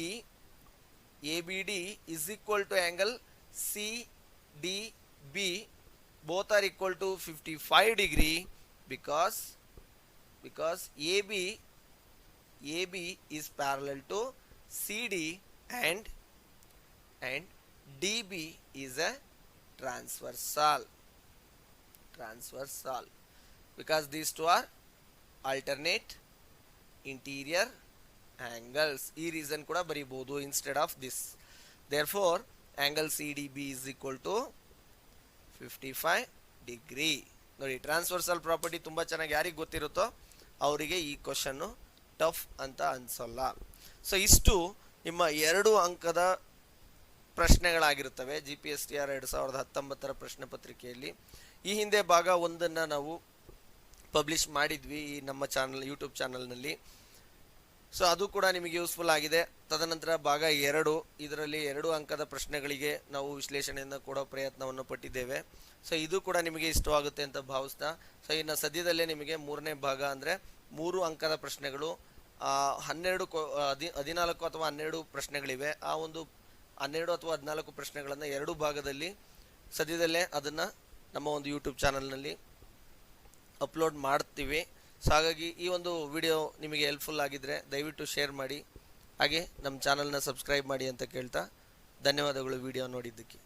ABD is equal to angle CDB, both are equal to 55 degree because AB is parallel to CD and DB is a transversal because these two are alternate interior angles. ಈ ರೀಸನ್ ಕೂಡ ಬರೀಬಹುದು instead of this. therefore angle CDB is equal to 55 degree. ನೋಡಿ, ಟ್ರಾನ್ಸ್ವರ್ಸಲ್ ಪ್ರಾಪರ್ಟಿ ತುಂಬಾ ಚೆನ್ನಾಗಿ ಯಾರಿಗೆ ಗೊತ್ತಿರುತ್ತೋ ಅವರಿಗೆ ಈ ಕ್ವಶನ್ ಟಫ್ ಅಂತ ಅನ್ಸಲ್ಲ. ಸೊ ಇಷ್ಟು ನಿಮ್ಮ 2 ಅಂಕದ ಪ್ರಶ್ನೆಗಳಾಗಿರುತ್ತವೆ GPSTR 2019 ಪ್ರಶ್ನೆ ಪತ್ರಿಕೆಯಲ್ಲಿ. ಈ ಹಿಂದೆ ಭಾಗ 1 ನಾವು ಪಬ್ಲಿಷ್ ಮಾಡಿದ್ವಿ ಈ ನಮ್ಮ ಚಾನಲ್, ಯೂಟ್ಯೂಬ್ ಚಾನಲ್ನಲ್ಲಿ. ಸೊ ಅದು ಕೂಡ ನಿಮಗೆ ಯೂಸ್ಫುಲ್ ಆಗಿದೆ. ತದನಂತರ ಭಾಗ 2, ಇದರಲ್ಲಿ 2 ಅಂಕದ ಪ್ರಶ್ನೆಗಳಿಗೆ ನಾವು ವಿಶ್ಲೇಷಣೆಯನ್ನು ಕೊಡೋ ಪ್ರಯತ್ನವನ್ನು ಪಟ್ಟಿದ್ದೇವೆ. ಸೊ ಇದು ಕೂಡ ನಿಮಗೆ ಇಷ್ಟವಾಗುತ್ತೆ ಅಂತ ಭಾವಿಸ್ತಾ, ಸೊ ಇನ್ನು ಸದ್ಯದಲ್ಲೇ ನಿಮಗೆ 3ನೇ ಭಾಗ ಅಂದರೆ 3 ಅಂಕದ ಪ್ರಶ್ನೆಗಳು 14 ಅಥವಾ 12 ಪ್ರಶ್ನೆಗಳಿವೆ. ಆ ಒಂದು 12 ಅಥವಾ 14 ಪ್ರಶ್ನೆಗಳನ್ನು 2 ಭಾಗದಲ್ಲಿ ಸದ್ಯದಲ್ಲೇ ಅದನ್ನು ನಮ್ಮ ಒಂದು ಯೂಟ್ಯೂಬ್ ಚಾನಲ್ನಲ್ಲಿ ಅಪ್ಲೋಡ್ ಮಾಡ್ತೀವಿ. ಸೊ ಹಾಗಾಗಿ ಈ ಒಂದು ವಿಡಿಯೋ ನಿಮಗೆ ಹೆಲ್ಪ್ಫುಲ್ ಆಗಿದ್ರೆ ದಯವಿಟ್ಟು ಶೇರ್ ಮಾಡಿ, ಹಾಗೆ ನಮ್ಮ ಚಾನಲ್ನ ಸಬ್ಸ್ಕ್ರೈಬ್ ಮಾಡಿ ಅಂತ ಕೇಳ್ತಾ ಧನ್ಯವಾದಗಳು ವಿಡಿಯೋ ನೋಡಿದ್ದಕ್ಕೆ.